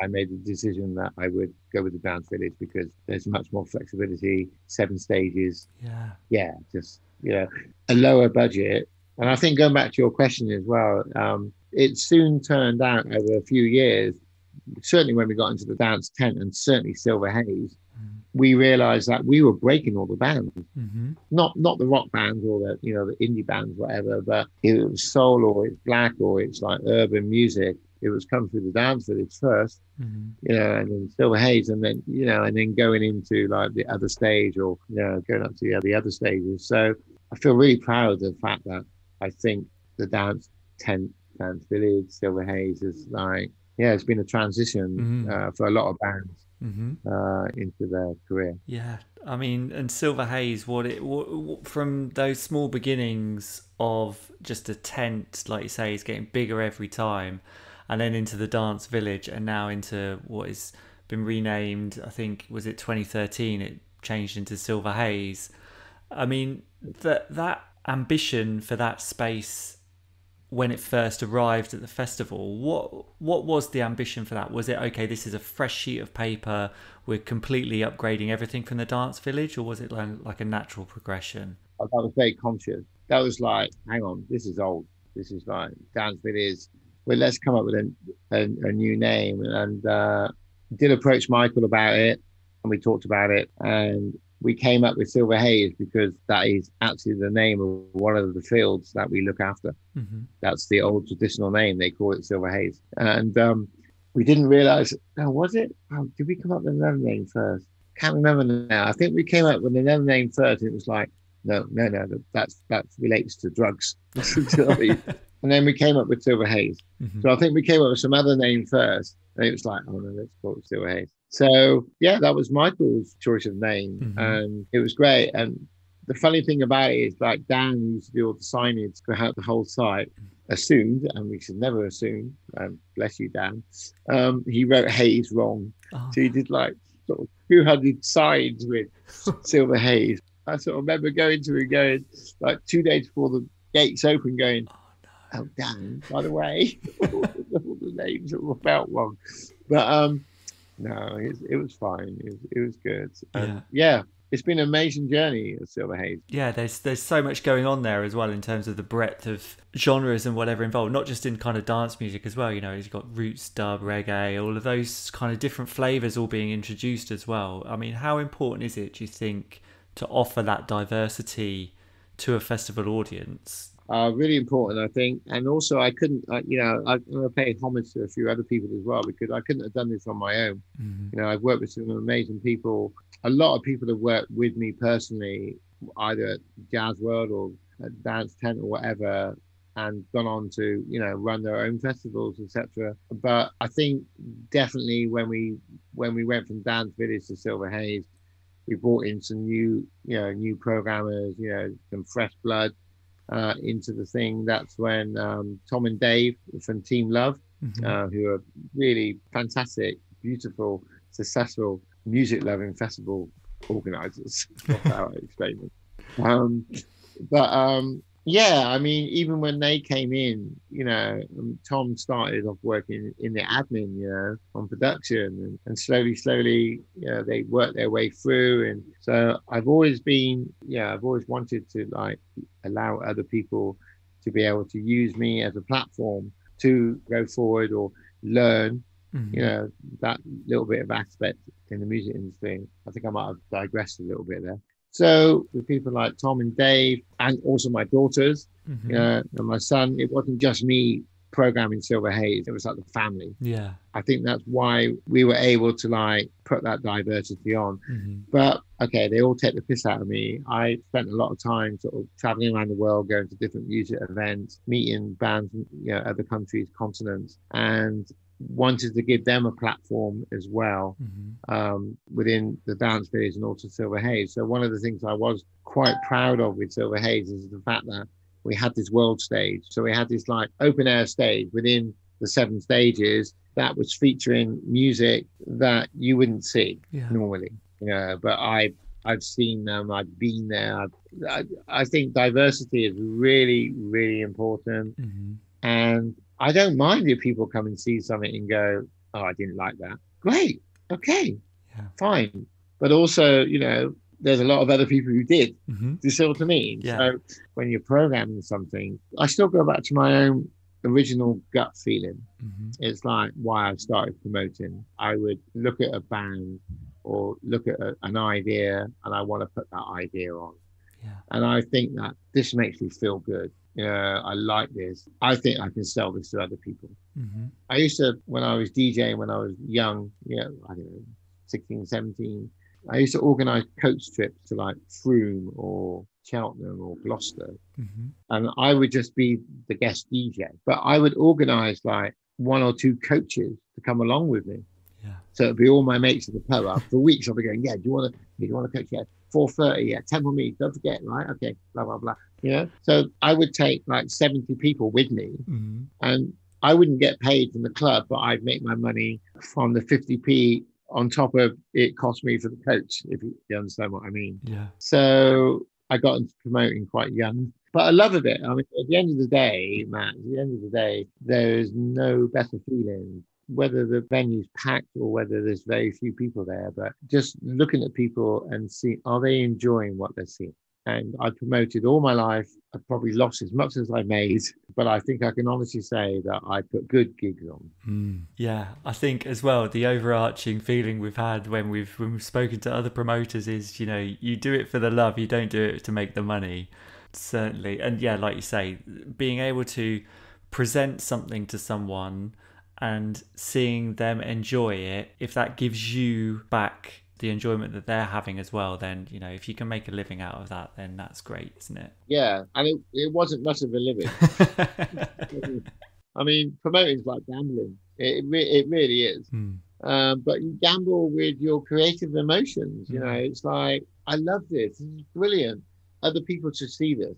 S1: I made the decision that I would go with the Dance Village because there's much more flexibility, 7 stages. Yeah, just, a lower budget. And I think going back to your question as well, it soon turned out over a few years, certainly when we got into the dance tent and certainly Silver Haze, we realized that we were breaking all the bands, not the rock bands or the indie bands, whatever, but it was soul or it's black or it's like urban music. It was come through the dance village first, and then Silver Haze, and then and then going into like the other stage or going up to the other stages. So I feel really proud of the fact that I think the dance tent, dance village, Silver Haze is like it's been a transition for a lot of bands into their career.
S3: Yeah, I mean, and Silver Haze, what from those small beginnings of just a tent, like you say, is getting bigger every time. And then into the dance village, and now into what has been renamed, I think, was it 2013, it changed into Silver Haze. I mean, that ambition for that space when it first arrived at the festival, what was the ambition for that? Was it, okay, this is a fresh sheet of paper, we're completely upgrading everything from the dance village, or was it like a natural progression?
S1: I was very conscious. That was like, hang on, this is old. This is like dance village. Well, let's come up with a new name, and did approach Michael about it, and we talked about it, and we came up with Silver Haze because that is actually the name of one of the fields that we look after. That's the old traditional name. They call it Silver Haze, and we didn't realize. Oh, was it? Oh, did we come up with another name first? Can't remember now. I think we came up with another name first. It was like, no, that relates to drugs. And then we came up with Silver Haze. So I think we came up with some other name first. And it was like, oh no, let's call it Silver Haze. So yeah, that was Michael's choice of name. And it was great. And the funny thing about it is like Dan used to do all the signage throughout the whole site, assumed, and we should never assume, bless you, Dan, he wrote Haze wrong. So he did like sort of 200 signs with Silver Haze. I sort of remember going to him going like 2 days before the gates open going, oh, Dan, by the way, all the names are about wrong. But no, it was fine. It was good. And yeah, it's been an amazing journey at Silver Haze.
S3: Yeah, there's so much going on there as well in terms of the breadth of genres and whatever involved, not just in kind of dance music as well. You've got roots, dub, reggae, all of those kind of different flavours all being introduced as well. I mean, how important is it, do you think, to offer that diversity to a festival audience?
S1: Really important, I think. And also I couldn't, I'm going to pay homage to a few other people as well, because I couldn't have done this on my own. I've worked with some amazing people. A lot of people have worked with me personally, either at Jazz World or at Dance Tent or whatever, and gone on to, run their own festivals, etc. But I think definitely when we went from Dance Village to Silver Haze, we brought in some new programmers, some fresh blood into the thing. That's when Tom and Dave from Team Love, who are really fantastic, beautiful, successful music-loving festival organisers. That's how I explain it. Yeah, I mean, even when they came in, Tom started off working in the admin, on production, and slowly, they worked their way through. And so I've always wanted to like allow other people to be able to use me as a platform to go forward or learn, that little bit of aspect in the music industry. I think I might have digressed a little bit there. So with people like Tom and Dave, and also my daughters, and my son, it wasn't just me programming Silver Haze. It was like the family.
S3: Yeah.
S1: I think that's why we were able to like put that diversity on. But okay, they all take the piss out of me. I spent a lot of time sort of traveling around the world, going to different music events, meeting bands, other countries, continents, and wanted to give them a platform as well within the dance village and also Silver Haze. So one of the things I was quite proud of with Silver Haze is the fact that we had this world stage. So we had this like open air stage within the 7 stages that was featuring music that you wouldn't see normally. But I've seen them, I've been there. I think diversity is really, really important. And I don't mind if people come and see something and go, oh, I didn't like that. Great. Okay. Fine. But also, there's a lot of other people who did. Do you see what I mean? So when you're programming something, I still go back to my own original gut feeling. It's like why I started promoting. I would look at a band or look at an idea and I want to put that idea on. And I think that this makes me feel good. I like this. I think I can sell this to other people. I used to, when I was DJing, when I was young, I don't know, 16, 17, I used to organize coach trips to like Frome or Cheltenham or Gloucester. And I would just be the guest DJ. But I would organize like 1 or 2 coaches to come along with me. So it'd be all my mates in the pub. For weeks I'll be going, do you want to coach? 4:30, 10 for me. Don't forget, right? Okay, blah, blah, blah. So I would take like 70 people with me and I wouldn't get paid from the club, but I'd make my money from the 50p on top of it cost me for the coach, if you understand what I mean. So I got into promoting quite young, but I love it. I mean, at the end of the day, Matt, there is no better feeling, whether the venue's packed or whether there's very few people there, but just looking at people and see, are they enjoying what they're seeing? And I promoted all my life. I probably lost as much as I made, but I think I can honestly say that I put good gigs on.
S3: Yeah, I think as well, the overarching feeling we've had when we've spoken to other promoters is, you do it for the love, you don't do it to make the money, certainly. And yeah, like you say, being able to present something to someone and seeing them enjoy it, if that gives you back the enjoyment that they're having as well, then if you can make a living out of that, then that's great, isn't it?
S1: Yeah, and it wasn't much of a living. I mean, promoting's like gambling. It really is. But you gamble with your creative emotions. It's like, I love this. This is brilliant. Other people should see this.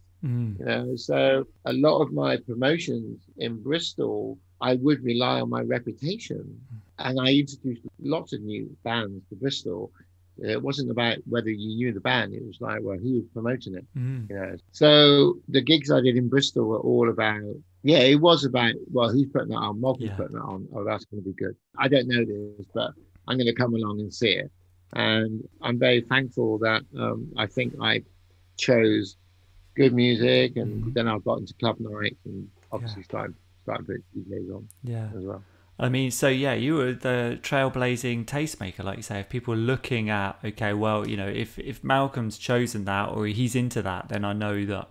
S1: So a lot of my promotions in Bristol, I would rely on my reputation. And I introduced lots of new bands to Bristol. It wasn't about whether you knew the band. It was like, well, who was promoting it? So the gigs I did in Bristol were all about, it was about, well, who's putting that on? Moggy's putting that on. Oh, that's going to be good. I don't know this, but I'm going to come along and see it. And I'm very thankful that I think I chose good music. And then I got into club nights and obviously started putting DJs on as well.
S3: I mean, so yeah, you were the trailblazing tastemaker, like you say. If people are looking at, okay, well, if Malcolm's chosen that or he's into that, then I know that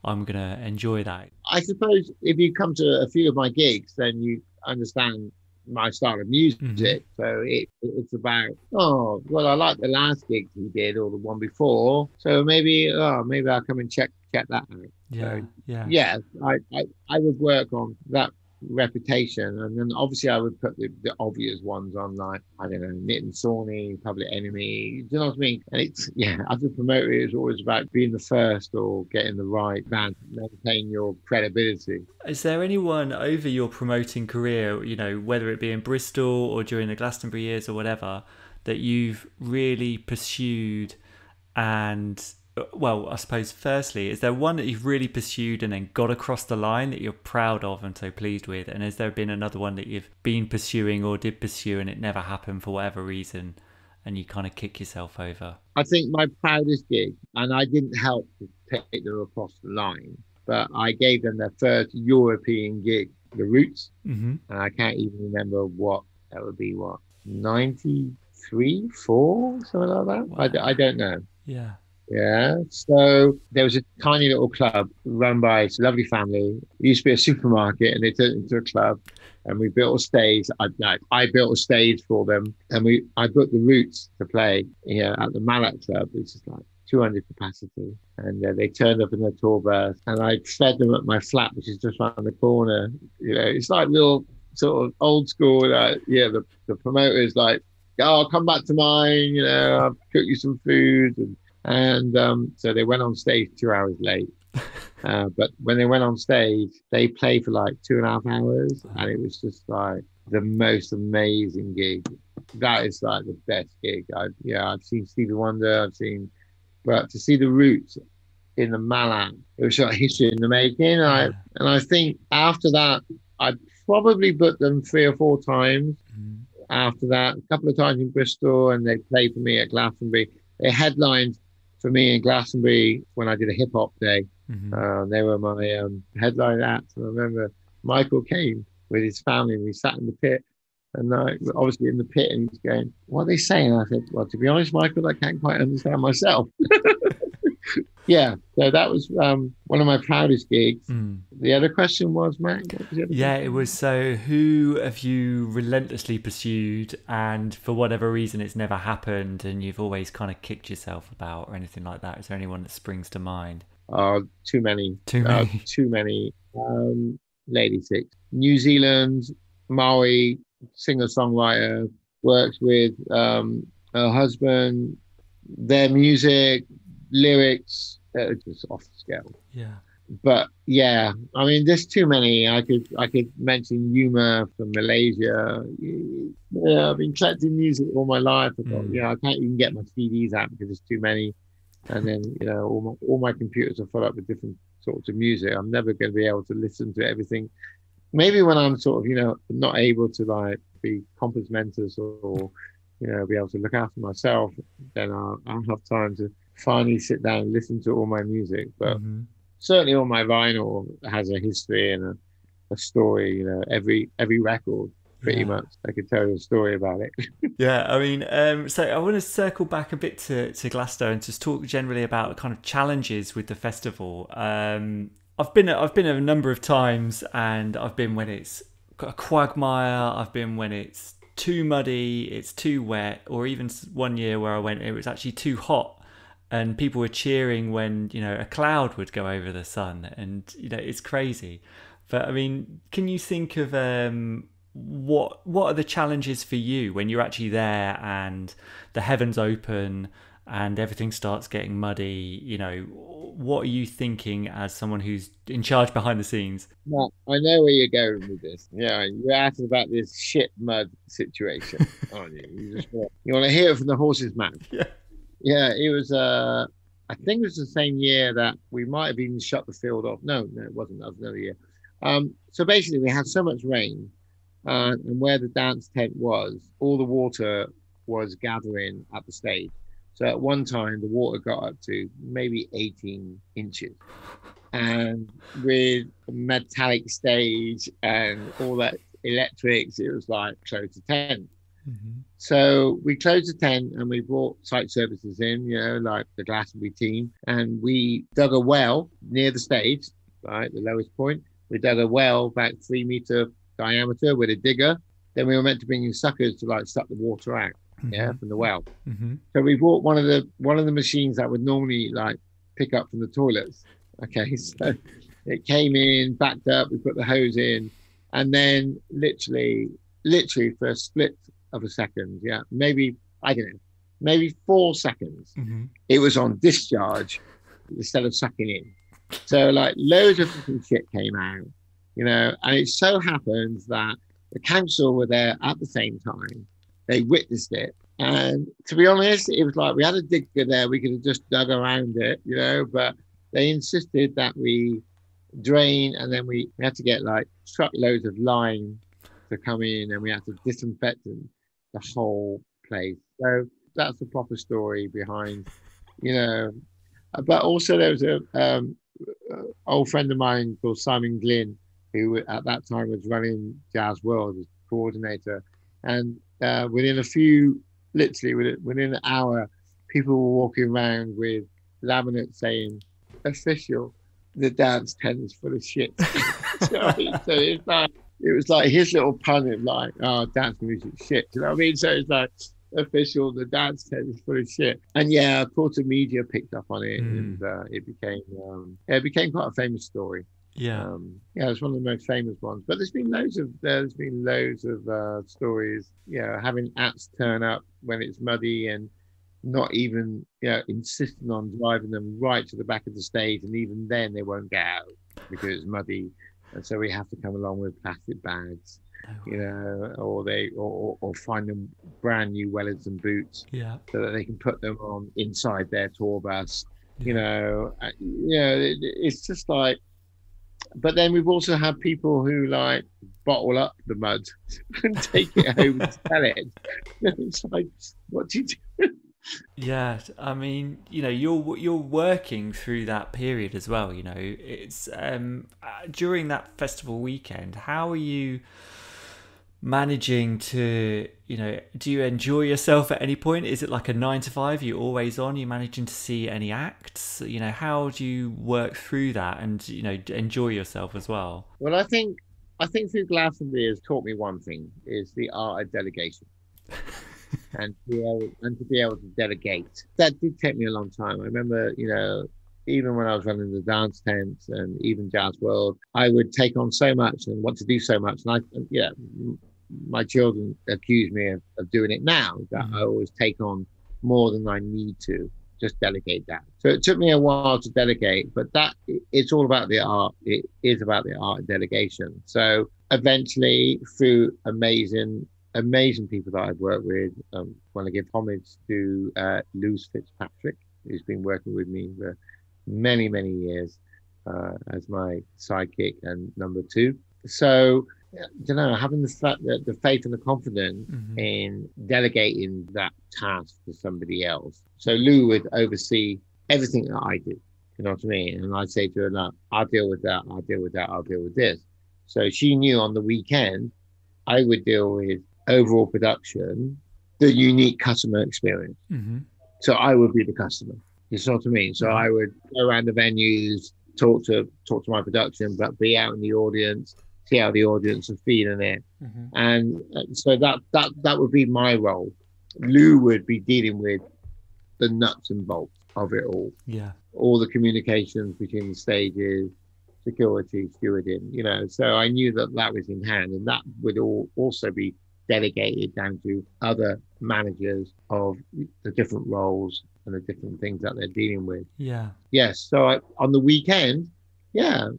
S3: I'm going to enjoy that.
S1: I suppose if you come to a few of my gigs, then you understand my style of music. So it's about, oh, well, I like the last gig he did or the one before. So maybe I'll come and check that out. I would work on that reputation, and then obviously I would put the obvious ones on, like, I don't know, Knit and Sawney, Public Enemy, do you know what I mean? And it's, as a promoter, it's always about being the first or getting the right band, maintain your credibility.
S3: Is there anyone over your promoting career, whether it be in Bristol or during the Glastonbury years or whatever, that you've really pursued? And well, I suppose firstly, is there one that you've really pursued and then got across the line that you're proud of and so pleased with? And has there been another one that you've been pursuing or did pursue and it never happened for whatever reason and you kind of kick yourself over?
S1: I think my proudest gig, and I didn't help to take them across the line, but I gave them their first European gig, The Roots. And I can't even remember what that would be, 93, 4, something like that. Wow. I don't know.
S3: Yeah.
S1: Yeah. So there was a tiny little club run by a lovely family. It used to be a supermarket and they turned it into a club. And we built a stage. I built a stage for them, and I booked the Roots to play at the Mallet Club, which is like 200 capacity. And they turned up in their tour bus, and I fed them at my flat, which is just around the corner. It's like real sort of old school. The promoter's like, "Oh, I'll come back to mine. I'll cook you some food." And so they went on stage 2 hours late. But when they went on stage, they played for like 2.5 hours, and it was just like the most amazing gig. That is like the best gig. I've seen Stevie Wonder, but to see the Roots in the Mallet, it was like history in the making. And I think after that, I probably booked them 3 or 4 times. After that, a couple of times in Bristol, and they played for me at Glastonbury. They headlined for me in Glastonbury when I did a hip hop day. They were my headline acts. And I remember Michael came with his family, and we sat in the pit, and obviously in the pit, and he's going, "What are they saying?" And I said, "Well, to be honest, Michael, I can't quite understand myself." Yeah, so that was one of my proudest gigs. The other question was, Matt?
S3: It was, so who have you relentlessly pursued, and for whatever reason it's never happened, and you've always kind of kicked yourself about, or anything like that? Is there anyone that springs to mind?
S1: Too many. Too many. Lady Six. New Zealand, Maori, singer-songwriter, works with her husband. Their music, lyrics, just off the scale.
S3: Yeah.
S1: But yeah, I mean, there's too many. I could mention Yuma from Malaysia. Yeah, I've been collecting music all my life. I thought, I can't even get my CDs out because there's too many. And then, all my computers are full up with different sorts of music. I'm never going to be able to listen to everything. Maybe when I'm sort of, not able to like be compass mentis or be able to look after myself, then I'll have time to finally sit down and listen to all my music. But certainly all my vinyl has a history and a story. Every record pretty much I could tell you a story about it.
S3: Yeah, I mean, so I want to circle back a bit to Glasgow and just talk generally about kind of challenges with the festival. I've been a number of times, and I've been when it's got a quagmire. I've been when it's too muddy, it's too wet, or even one year where I went, it was actually too hot, and people were cheering when a cloud would go over the sun, and it's crazy. But I mean, can you think of what are the challenges for you when you're actually there and the heavens open and everything starts getting muddy? What are you thinking as someone who's in charge behind the scenes?
S1: Well, I know where you're going with this. Yeah, you're asking about this shit mud situation, aren't you? You want to hear it from the horse's mouth. Yeah, it was I think it was the same year that we might have even shut the field off. No, it wasn't. That was another year. So basically we had so much rain, and where the dance tent was, all the water was gathering at the stage. So at one time, the water got up to maybe 18 inches. And with a metallic stage and all that electrics, it was like close to 10. So we closed the tent and we brought site services in, like the Glastonbury team. And we dug a well near the stage, right, the lowest point. We dug a well about 3-meter diameter with a digger. Then we were meant to bring in suckers to like suck the water out. From the well. So we bought one of the machines that would normally like pick up from the toilets. Okay, so it came in, backed up, we put the hose in, and then literally for a split of a second, maybe 4 seconds, it was on discharge instead of sucking in. So like loads of shit came out, and it so happens that the council were there at the same time. They witnessed it. And to be honest, it was like we had a digger there. We could have just dug around it, but they insisted that we drain, and then we had to get like truckloads of lime to come in, and we had to disinfect the whole place. So that's the proper story behind, But also there was a old friend of mine called Simon Glynn, who at that time was running Jazz World as coordinator. And within an hour, people were walking around with laminate saying, "Official, the dance tent is full of shit." So it's like, it was like his little pun of like, "Oh, dance music shit." You know what I mean? So it's like, "Official, the dance tent is full of shit." And yeah, of course, the media picked up on it, and it became quite a famous story.
S3: Yeah.
S1: Yeah, it's one of the most famous ones. But there's been loads of stories. Yeah, having acts turn up when it's muddy and not even, insisting on driving them right to the back of the stage, and even then they won't get out because it's muddy, and so we have to come along with plastic bags, or find them brand new Wellington boots, so that they can put them on inside their tour bus. It's just like. But then we've also had people who like bottle up the mud and take it home and sell it. It's like, what do you do?
S3: Yeah, I mean, you're working through that period as well. It's during that festival weekend. How are you managing to, do you enjoy yourself at any point? Is it like a 9 to 5? You're always on? You're managing to see any acts? How do you work through that and enjoy yourself as well?
S1: Well, I think through Glastonbury has taught me one thing: is the art of delegation. and to be able to delegate. That did take me a long time. I remember, even when I was running the dance tents and even Jazz World, I would take on so much and want to do so much. And my children accuse me of doing it now, that I always take on more than I need to, just delegate that. So it took me a while to delegate, but it's all about the art. It is about the art of delegation. So eventually, through amazing people that I've worked with, I want to give homage to Lou Fitzpatrick, who's been working with me for many, many years as my sidekick and number two. So, having the faith and the confidence in delegating that task to somebody else. So Lou would oversee everything that I do. You know what I mean? And I'd say to her, "No, I'll deal with that. I'll deal with that. I'll deal with this." So she knew on the weekend I would deal with overall production, the unique customer experience. So I would be the customer. You know what I mean? So I would go around the venues, talk to my production, but be out in the audience, see how the audience are feeling it. And so that would be my role. Lou would be dealing with the nuts and bolts of it all. Yeah. All the communications between the stages, security, stewarding, so I knew that was in hand, and that would also be delegated down to other managers of the different roles and the different things that they're dealing with. Yeah. Yes. So on the weekend,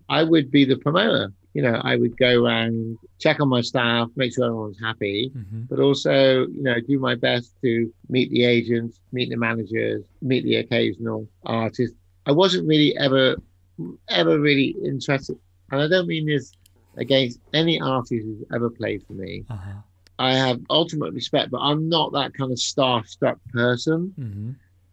S1: I would be the promoter. I would go around, check on my staff, make sure everyone's happy, but also, do my best to meet the agents, meet the managers, meet the occasional artist. I wasn't really ever really interested, and I don't mean this against any artist who's ever played for me. I have ultimate respect, but I'm not that kind of star-struck person,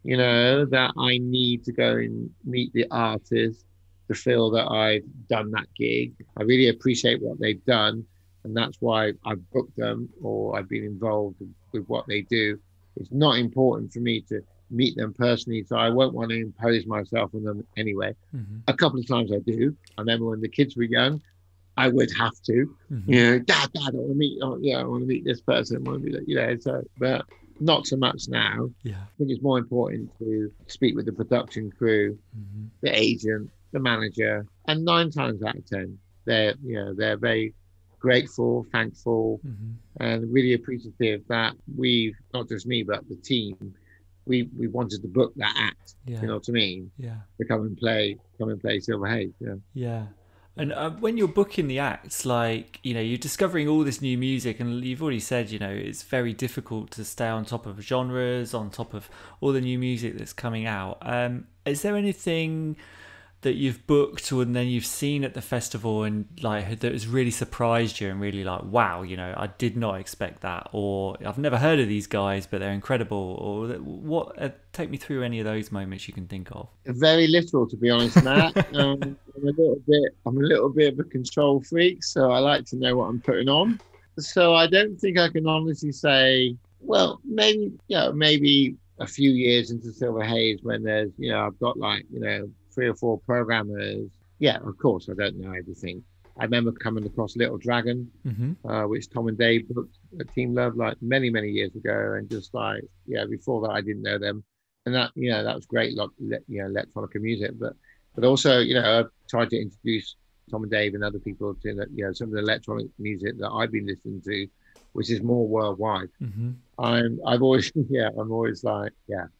S1: that I need to go and meet the artist to feel that I've done that gig. I really appreciate what they've done, and that's why I've booked them or I've been involved with what they do. It's not important for me to meet them personally, so I won't want to impose myself on them anyway. A couple of times I do. I remember when the kids were young, I would have to, Dad, I want to meet, I want to meet this person, I want to be, so, but not so much now. I think it's more important to speak with the production crew, the agent, the manager, and 9 times out of 10, they're very grateful, thankful, and really appreciative that we've, not just me, but the team, we wanted to book that act. You know what I mean? To come and play Silver Haze. Yeah.
S3: And when you're booking the acts, like, you're discovering all this new music, and you've already said, it's very difficult to stay on top of genres, on top of all the new music that's coming out. Is there anything that you've booked or and then you've seen at the festival and like that has really surprised you and really like, wow, I did not expect that, or I've never heard of these guys but they're incredible, or what? Take me through any of those moments you can think of.
S1: Very little, to be honest, Matt. I'm a little bit of a control freak, so I like to know what I'm putting on. So I don't think I can honestly say. Well, maybe a few years into Silver Haze when there's, I've got like, 3 or 4 programmers. Yeah, of course, I don't know everything. I remember coming across Little Dragon, which Tom and Dave booked at Team Love like many, many years ago. And just like, before that, I didn't know them. And that, that was great, electronica music. But also, I've tried to introduce Tom and Dave and other people to, some of the electronic music that I've been listening to, which is more worldwide. I'm always like,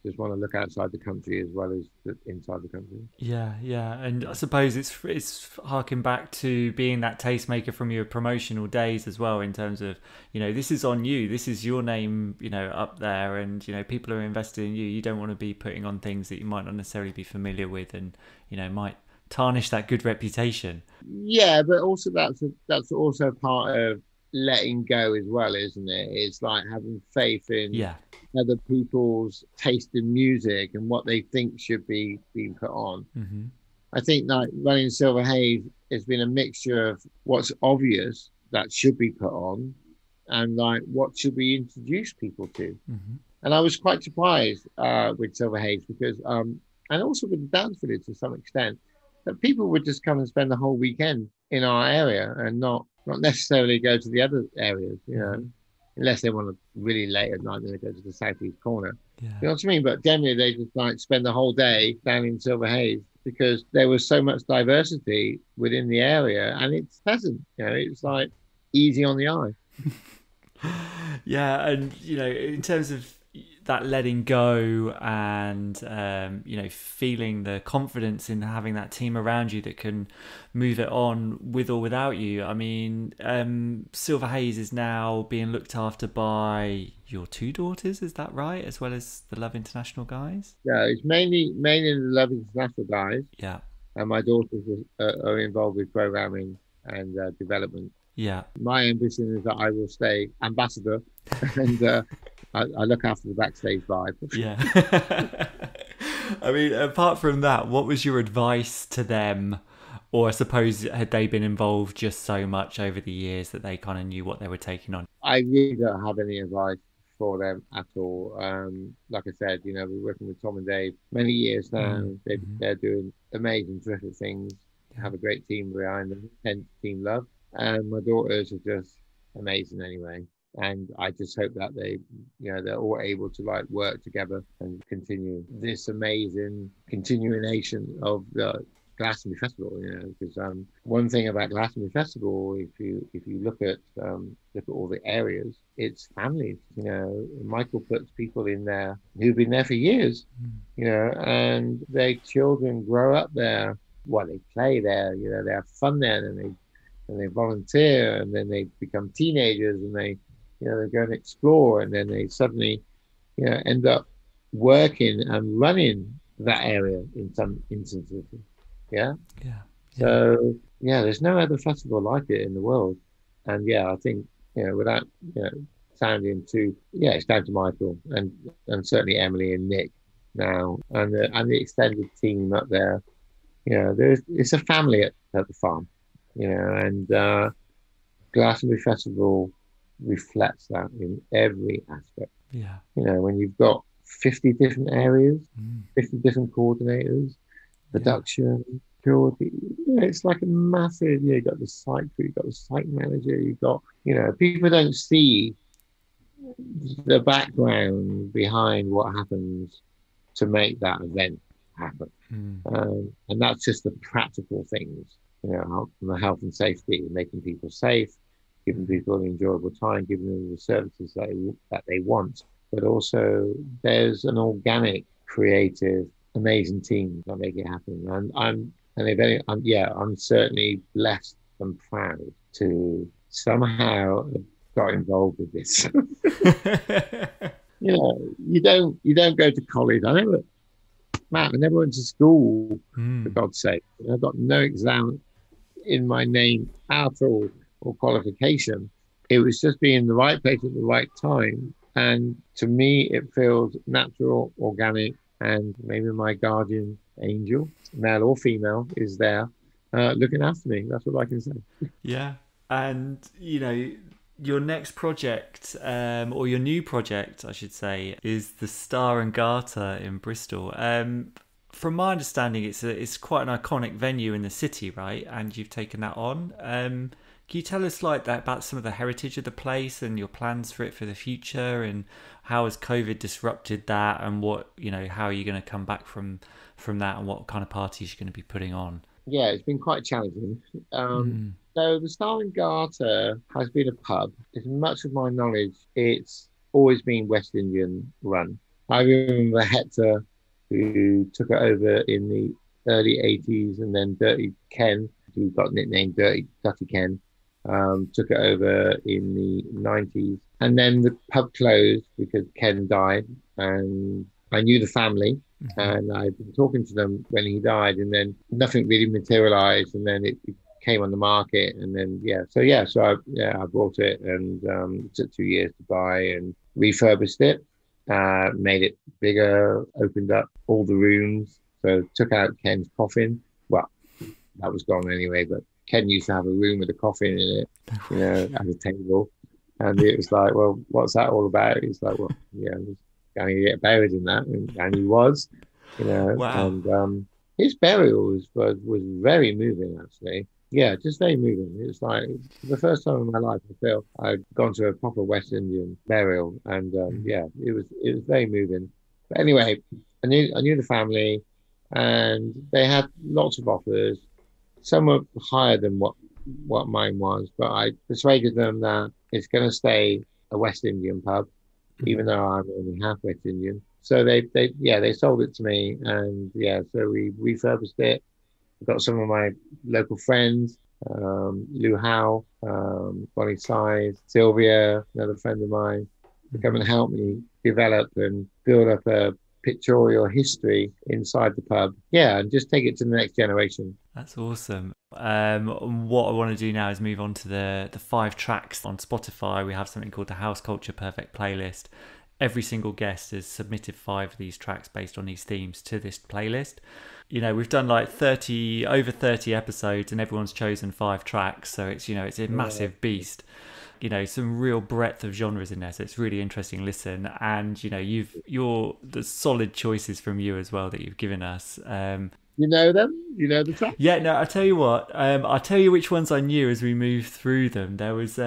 S1: just want to look outside the country as well as inside the country.
S3: And I suppose it's harking back to being that tastemaker from your promotional days as well, in terms of, this is on you, this is your name, up there, and people are invested in you. You don't want to be putting on things that you might not necessarily be familiar with, and might tarnish that good reputation.
S1: Yeah, but also that's also part of letting go as well, isn't it? It's like having faith in other people's taste in music and what they think should be being put on. I think like running Silver Haze has been a mixture of what's obvious that should be put on and like what should we introduce people to. And I was quite surprised with Silver Haze because and also with the dance village to some extent, that people would just come and spend the whole weekend in our area and not necessarily go to the other areas, unless they want to really late at night, then they go to the southeast corner. You know what I mean? But generally, they just like spend the whole day down in Silver Haze because there was so much diversity within the area, and it's pleasant. It's like easy on the eye.
S3: And in terms of that letting go and feeling the confidence in having that team around you that can move it on with or without you. I mean, Silver Haze is now being looked after by your 2 daughters, is that right? As well as the Love International guys?
S1: Yeah, it's mainly the Love International guys.
S3: Yeah.
S1: And my daughters are involved with programming and development.
S3: Yeah.
S1: My ambition is that I will stay ambassador and I look after the backstage vibe.
S3: Yeah. I mean, apart from that, what was your advice to them? Or I suppose, had they been involved just so much over the years that they kind of knew what they were taking on?
S1: I really don't have any advice for them at all. Like I said, we're working with Tom and Dave many years now. They're doing amazing, terrific things. Have a great team behind them, hence Team Love. And my daughters are just amazing anyway. And I just hope that they're all able to like work together and continue this amazing continuation of the Glastonbury Festival. Because one thing about Glastonbury Festival, if you look at all the areas, it's families. Michael puts people in there who've been there for years. And their children grow up there. Well, they play there. They have fun there, and they volunteer, and then they become teenagers, and they go and explore, and then they suddenly, end up working and running that area in some instances. So there's no other festival like it in the world, and I think without sounding too, it's down to Michael and certainly Emily and Nick now, and the extended team up there. It's a family at the farm, and Glastonbury Festival reflects that in every aspect. When you've got 50 different areas, 50 different coordinators, production, security, it's like a massive, you've got the site crew, you've got the site manager, you've got, people don't see the background behind what happens to make that event happen. And that's just the practical things, the health and safety, making people safe, giving people an enjoyable time, giving them the services that they want. But also there's an organic, creative, amazing team that make it happen. And I'm certainly blessed and proud to somehow have got involved with this. You don't go to college. I never went to school, for God's sake. I've got no exam in my name at all, or qualification. It was just being in the right place at the right time. And to me, it feels natural, organic, and maybe my guardian angel, male or female, is there looking after me. That's what I can say.
S3: Yeah. And, Your next project, or your new project, I should say, is the Star and Garter in Bristol. From my understanding, it's quite an iconic venue in the city, right? And you've taken that on. Can you tell us like that about some of the heritage of the place and your plans for it for the future, and how has COVID disrupted that, and what how are you going to come back from that, and what kind of parties you're going to be putting on?
S1: Yeah, it's been quite challenging. So the Star and Garter has been a pub. As much of my knowledge, it's always been West Indian run. I remember Hector, who took it over in the early 80s, and then Dirty Ken, who got nicknamed Dirty Ken, took it over in the 90s. And then the pub closed because Ken died, and I knew the family. And I'd been talking to them when he died, and then nothing really materialized, and then it came on the market, and then so I bought it, and it took 2 years to buy and refurbished it, made it bigger, opened up all the rooms, so took out Ken's coffin. Well, that was gone anyway, but Ken used to have a room with a coffin in it, at a table, and it was like, well, what's that all about? It's like, well, going to get buried in that, and he was,
S3: Wow.
S1: and his burial was very moving, actually. Yeah, just very moving. It was like for the first time in my life, I felt I'd gone to a proper West Indian burial, and it was very moving. But anyway, I knew the family, and they had lots of offers. Some were higher than what mine was, but I persuaded them that it's going to stay a West Indian pub, even though I'm only half West Indian. So they sold it to me, and so we refurbished it. Got some of my local friends, Lou Howe, Bonnie Size, Sylvia, another friend of mine, to come and help me develop and build up a pictorial history inside the pub. Yeah, and just take it to the next generation.
S3: That's awesome. What I want to do now is move on to the 5 tracks on Spotify. We have something called the House Culture Perfect Playlist. Every single guest has submitted 5 of these tracks based on these themes to this playlist. We've done like over 30 episodes, and everyone's chosen 5 tracks. So it's a massive beast. Some real breadth of genres in there. So it's really interesting listen. And the solid choices from you as well that you've given us.
S1: You know them? You know the track?
S3: Yeah, no, I'll tell you what. I'll tell you which ones I knew as we moved through them. There was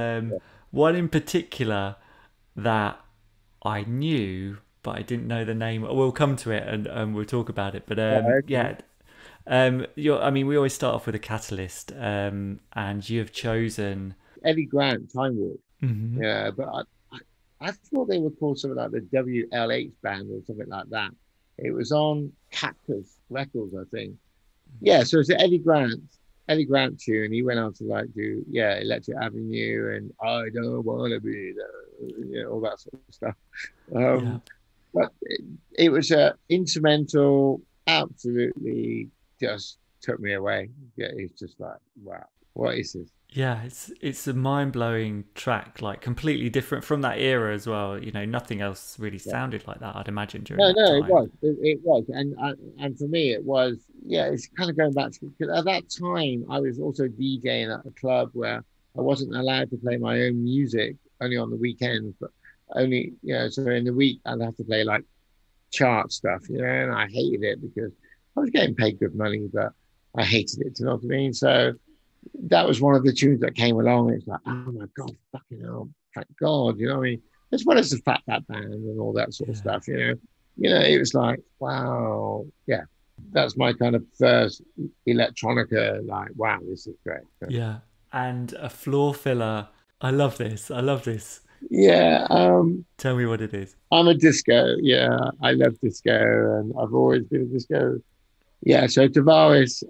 S3: one in particular that I knew, but I didn't know the name. We'll come to it, and we'll talk about it. But we always start off with a catalyst, and you have chosen
S1: Eddie Grant, Time Warp.
S3: Mm-hmm.
S1: Yeah, but I thought they were called something like the WLH band or something like that. It was on Cactus Records, I think. Yeah, so it's an Eddie Grant tune. He went on to do Electric Avenue and I Don't Wanna Be There, all that sort of stuff. But it was an instrumental, absolutely just took me away. Yeah, it's just like, wow, what is this?
S3: Yeah, it's a mind-blowing track, like completely different from that era as well. Nothing else really sounded like that, I'd imagine, during that time.
S1: It was. And for me, it was, it's kind of going back to, because at that time, I was also DJing at a club where I wasn't allowed to play my own music, only on the weekends, but only, so in the week, I'd have to play like chart stuff, and I hated it because I was getting paid good money, but I hated it, you know what I mean? So that was one of the tunes that came along. It's like, oh my God, fucking hell, thank God, I mean, as well as the Fat Fat Band and all that sort of stuff, it was like, wow, that's my kind of first electronica, like, wow, this is great.
S3: Yeah, and a floor filler. I love this.
S1: Yeah.
S3: Tell me what it is.
S1: I'm a disco. Yeah, I love disco, and I've always been a disco. Yeah, so Tavares,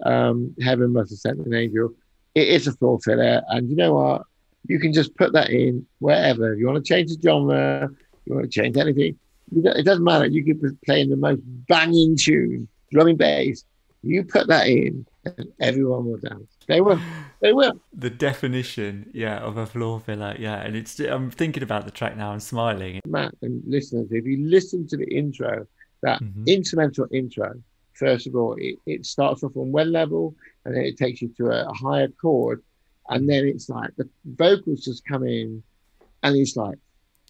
S1: Heaven Must Have Sent an Angel. It is a floor filler, and you know what? You can just put that in wherever. If you want to change the genre, you want to change anything, it doesn't matter. You could be playing the most banging tune, drum and bass. You put that in, and everyone will dance. They will.
S3: The definition, of a floor filler, and I'm thinking about the track now. I'm smiling.
S1: Matt and listeners, if you listen to the intro, that instrumental intro, first of all, it starts off on one level, and then it takes you to a higher chord, and then it's like the vocals just come in And it's like,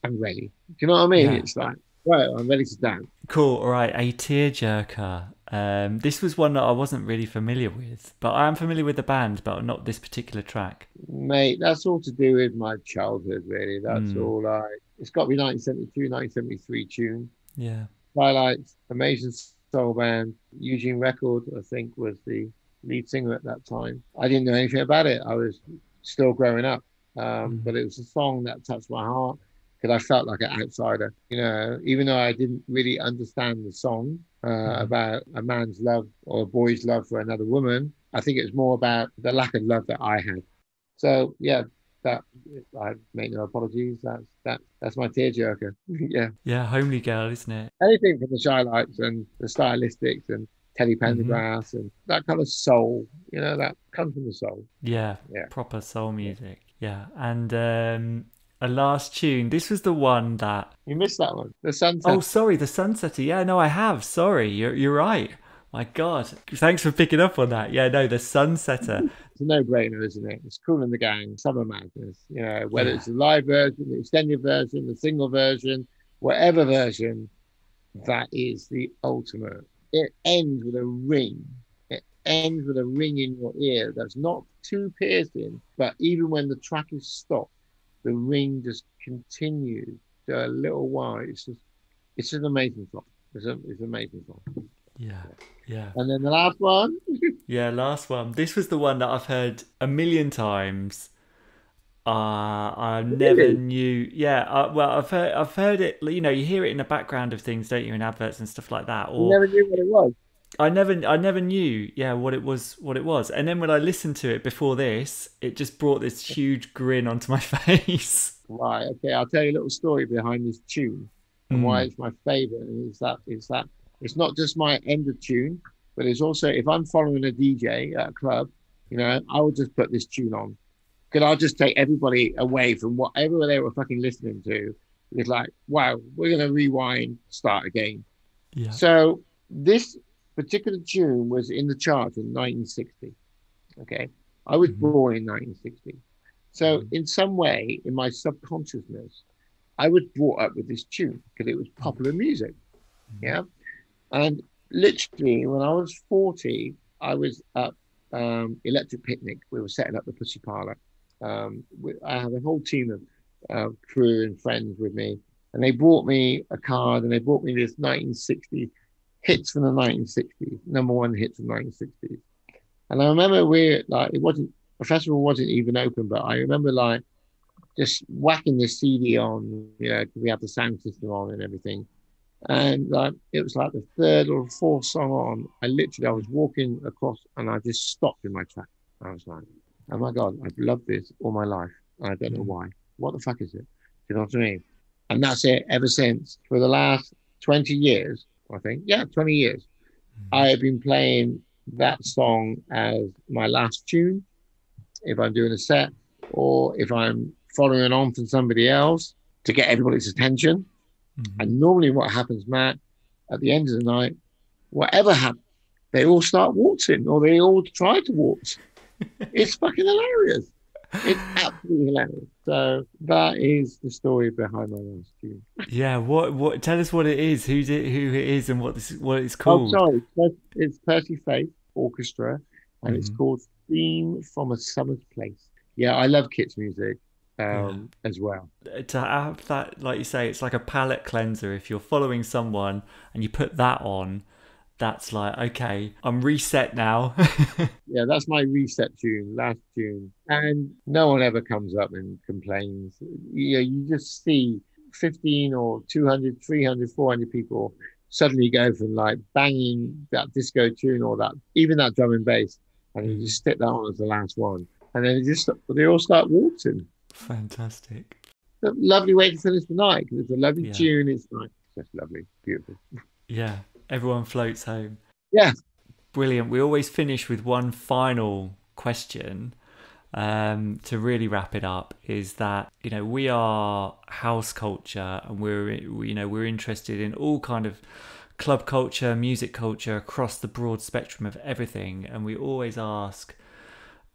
S1: I'm ready. Do you know what I mean?
S3: Yeah.
S1: It's like, well, I'm ready to dance.
S3: Cool. All right. A tearjerker. This was one that I wasn't really familiar with, but I am familiar with the band, but not this particular track.
S1: Mate, that's all to do with my childhood, really. That's
S3: Mm,
S1: all it's got to be 1972, 1973 tune.
S3: yeah.
S1: Twilight, amazing soul band. Eugene Record, I think, was the lead singer at that time. I didn't know anything about it. I was still growing up. But it was a song that touched my heart because I felt like an outsider, even though I didn't really understand the song about a man's love or a boy's love for another woman. I think it was more about the lack of love that I had. So yeah, that I make no apologies. That's my tearjerker. Yeah,
S3: Yeah. Homely Girl, isn't it?
S1: anything from the Shy Lights and the stylistics and Teddy Pendergrass and that kind of soul, that comes from the soul.
S3: Yeah.
S1: Yeah.
S3: Proper soul music. Yeah. And a last tune. This was the one that.
S1: You missed that one. The Sunset.
S3: Oh, sorry, the Sunsetter. Yeah, no, I have. Sorry, you're right. My God, thanks for picking up on that. Yeah, no, the Sunsetter.
S1: It's a no-brainer, isn't it? It's Kool and the Gang, Summer Madness. Whether it's the live version, the extended version, the single version, whatever version, that is the ultimate. It ends with a ring. It ends with a ring in your ear that's not too piercing, but even when the track is stopped, the ring just continues to a little while. It's an amazing song. It's an amazing song.
S3: Yeah, yeah.
S1: And then the last one.
S3: Yeah, last one. This was the one that I've heard a million times. I never knew. Yeah, well, I've heard it. You hear it in the background of things, don't you, in adverts and stuff like that. Or
S1: You never knew what it was.
S3: I never knew. Yeah, what it was. And then when I listened to it before this, it just brought this huge grin onto my face.
S1: Right. Okay. I'll tell you a little story behind this tune and why it's my favorite. And it's not just my end of tune, but it's also if I'm following a DJ at a club, I will just put this tune on because I'll just take everybody away from whatever they were fucking listening to. It's like, wow, we're gonna rewind, start again.
S3: Yeah.
S1: So this particular tune was in the chart in 1960. Okay, I was born in 1960. So in some way, in my subconsciousness, I was brought up with this tune because it was popular music. Yeah. And literally, when I was 40, I was at Electric Picnic. We were setting up the Pussy Parlour. I had a whole team of crew and friends with me. And they brought me a card and they brought me this 1960 hits from the 1960s, number one hits from the 1960s. And I remember the festival wasn't even open, but I remember just whacking the CD on, because we had the sound system on and everything. And it was like the third or fourth song on. I was walking across and I just stopped in my track. I was like, oh my God, I've loved this all my life. And I don't know why. What the fuck is it? You know what I mean? And that's it ever since. For the last 20 years, I think. Yeah, 20 years. I have been playing that song as my last tune if I'm doing a set or if I'm following on from somebody else to get everybody's attention. And normally what happens, Matt, at the end of the night, whatever happens, they all start waltzing or they all try to waltz. It's fucking hilarious. It's absolutely hilarious. So that is the story behind my last tune.
S3: Yeah, what? Tell us what it is, who it is, and what it's called.
S1: Oh, sorry, it's Percy Faith Orchestra, and it's called "Theme from a Summer's Place." Yeah, I love Kit's music. As well.
S3: To have that, like you say, it's like a palate cleanser. If you're following someone and you put that on, that's like, okay, I'm reset now.
S1: Yeah, that's my reset tune, last tune. And no one ever comes up and complains. You just see 15 or 200, 300, 400 people suddenly go from banging that disco tune or even that drum and bass, and you just stick that on as the last one. And then they all start waltzing.
S3: Fantastic.
S1: A lovely way to finish the night because it's a lovely tune. It's just lovely, beautiful.
S3: Yeah, everyone floats home.
S1: Yeah,
S3: brilliant. We always finish with one final question to really wrap it up. Is that we are house culture and we're interested in all kind of club culture, music culture across the broad spectrum of everything, and we always ask,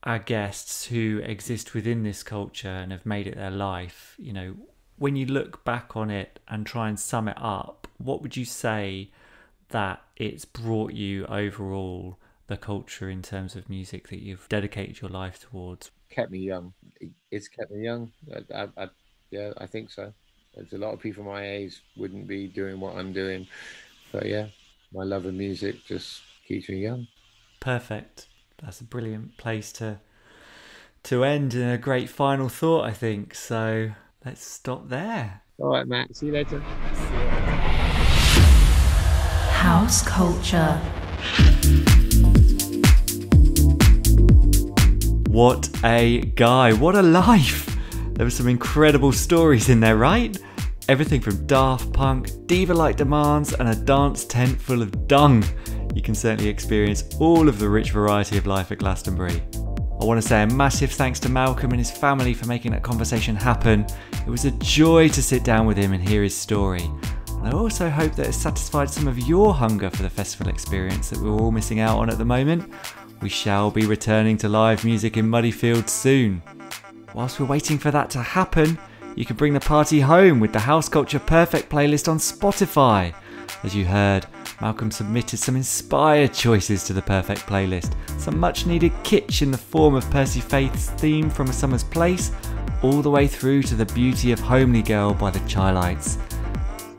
S3: our guests who exist within this culture and have made it their life, when you look back on it and try and sum it up, what would you say that it's brought you overall, the culture in terms of music that you've dedicated your life towards?
S1: Kept me young. It's kept me young. Yeah, I think so. There's a lot of people my age wouldn't be doing what I'm doing. But yeah, my love of music just keeps me young.
S3: Perfect. That's a brilliant place to end, and a great final thought, I think. So let's stop there.
S1: All right, Matt. See you later.
S2: House culture.
S3: What a guy. What a life. There were some incredible stories in there, right? Everything from Daft Punk, diva-like demands, and a dance tent full of dung. You can certainly experience all of the rich variety of life at Glastonbury. I want to say a massive thanks to Malcolm and his family for making that conversation happen. It was a joy to sit down with him and hear his story. And I also hope that it satisfied some of your hunger for the festival experience that we're all missing out on at the moment. We shall be returning to live music in Muddyfield soon. Whilst we're waiting for that to happen, you can bring the party home with the House Culture Perfect playlist on Spotify. As you heard, Malcolm submitted some inspired choices to the Perfect playlist, some much needed kitsch in the form of Percy Faith's theme from A Summer's Place, all the way through to the beauty of Homely Girl by the Chylites.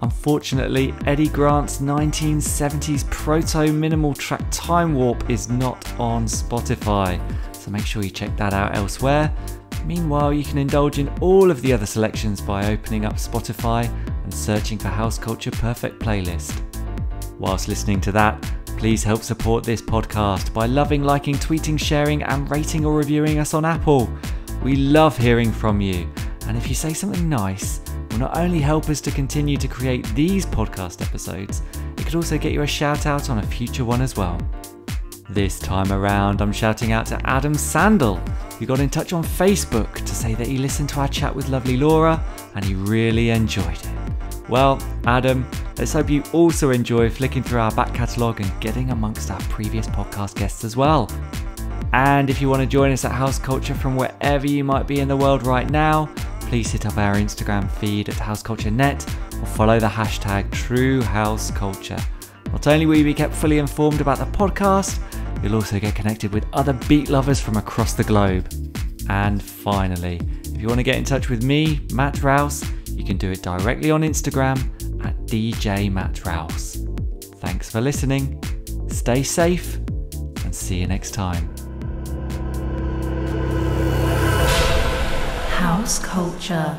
S3: Unfortunately, Eddie Grant's 1970s proto-minimal track Time Warp is not on Spotify, so make sure you check that out elsewhere. Meanwhile, you can indulge in all of the other selections by opening up Spotify and searching for House Culture Perfect playlist. Whilst listening to that, please help support this podcast by loving, liking, tweeting, sharing and rating or reviewing us on Apple. We love hearing from you, and if you say something nice, it will not only help us to continue to create these podcast episodes, it could also get you a shout out on a future one as well. This time around, I'm shouting out to Adam Sandel, who got in touch on Facebook to say that he listened to our chat with lovely Laura and he really enjoyed it. Well, Adam, let's hope you also enjoy flicking through our back catalogue and getting amongst our previous podcast guests as well. And if you want to join us at House Culture from wherever you might be in the world right now, please hit up our Instagram feed at HouseCultureNet or follow the hashtag #TrueHouseCulture. Not only will you be kept fully informed about the podcast, you'll also get connected with other beat lovers from across the globe. And finally, if you want to get in touch with me, Matt Rouse, you can do it directly on Instagram at DJ Matt Rouse. Thanks for listening, stay safe, and see you next time.
S2: House culture.